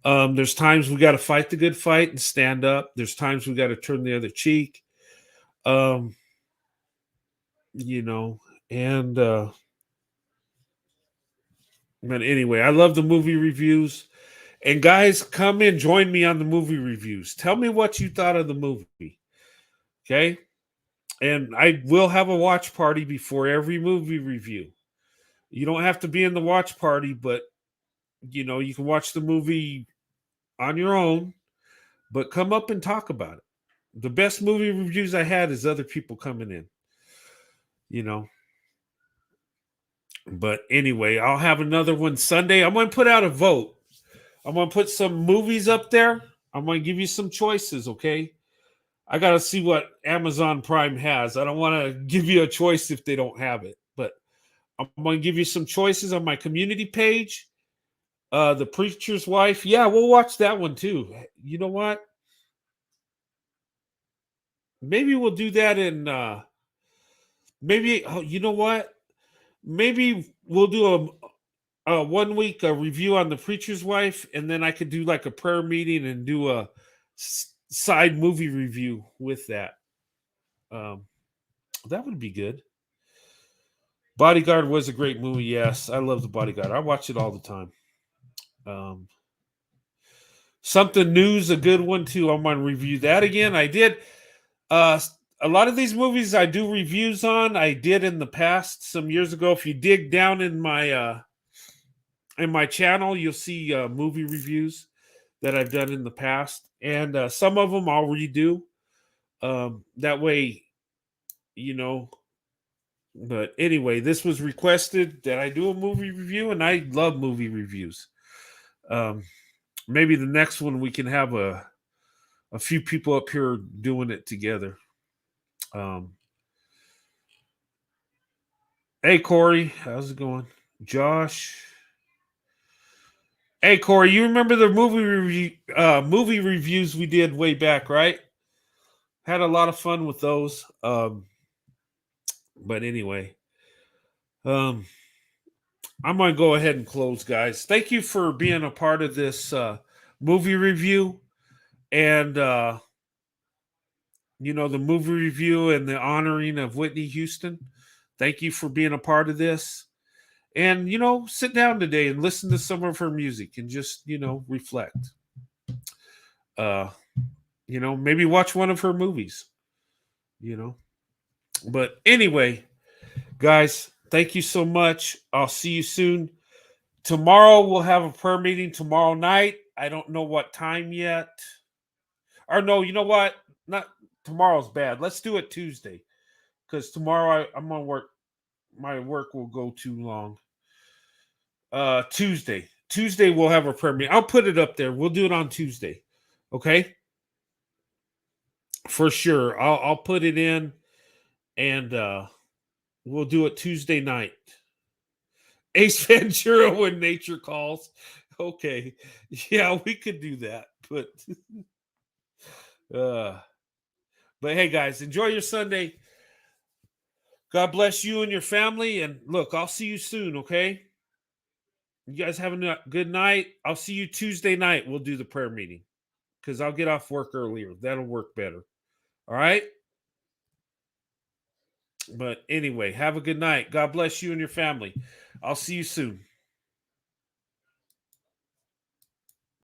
There's times we got to fight the good fight and stand up. There's times we got to turn the other cheek. And but anyway, I love the movie reviews. And guys, come in, join me on the movie reviews. Tell me what you thought of the movie. Okay? And I will have a watch party before every movie review. You don't have to be in the watch party, but you can watch the movie on your own, but come up and talk about it. The best movie reviews I had is other people coming in, you know. But anyway, I'll have another one Sunday. I'm going to put out a vote. I'm going to put some movies up there. I'm going to give you some choices, okay? I got to see what Amazon Prime has. I don't want to give you a choice if they don't have it, but I'm going to give you some choices on my community page. The Preacher's Wife. Yeah, we'll watch that one too. You know what? Maybe we'll do that in maybe you know what? Maybe we'll do a 1 week review on The Preacher's Wife, and then I could do like a prayer meeting and do a side movie review with that. That would be good. Bodyguard was a great movie. Yes, I love The Bodyguard. I watch it all the time. Something New's a good one too. I'm going to review that again. I did a lot of these movies I do reviews on. I did in the past some years ago. If you dig down in my channel, you'll see movie reviews that I've done in the past, and some of them I'll redo. That way, you know. But anyway, this was requested that I do a movie review, and I love movie reviews. Maybe the next one we can have a few people up here doing it together. Hey Corey, how's it going? Josh. Hey Corey, you remember the movie reviews we did way back, right? Had a lot of fun with those. But anyway, I'm gonna go ahead and close, guys. Thank you for being a part of this movie review, and the movie review and the honoring of Whitney Houston. Thank you for being a part of this. And, sit down today and listen to some of her music and just, reflect. Maybe watch one of her movies, But anyway, guys, thank you so much. I'll see you soon. Tomorrow we'll have a prayer meeting tomorrow night. I don't know what time yet. Or no, you know what? Not tomorrow's bad. Let's do it Tuesday. Because tomorrow I'm going to work. My work will go too long. Tuesday we'll have a prayer meeting. I'll put it up there. We'll do it on Tuesday. Okay? For sure. I'll put it in, and we'll do it Tuesday night. Ace Ventura When Nature Calls. Okay. Yeah, we could do that. But hey guys, enjoy your Sunday. God bless you and your family. And look, I'll see you soon, okay? You guys have a good night. I'll see you Tuesday night. We'll do the prayer meeting because I'll get off work earlier. That'll work better. All right? But anyway, have a good night. God bless you and your family. I'll see you soon.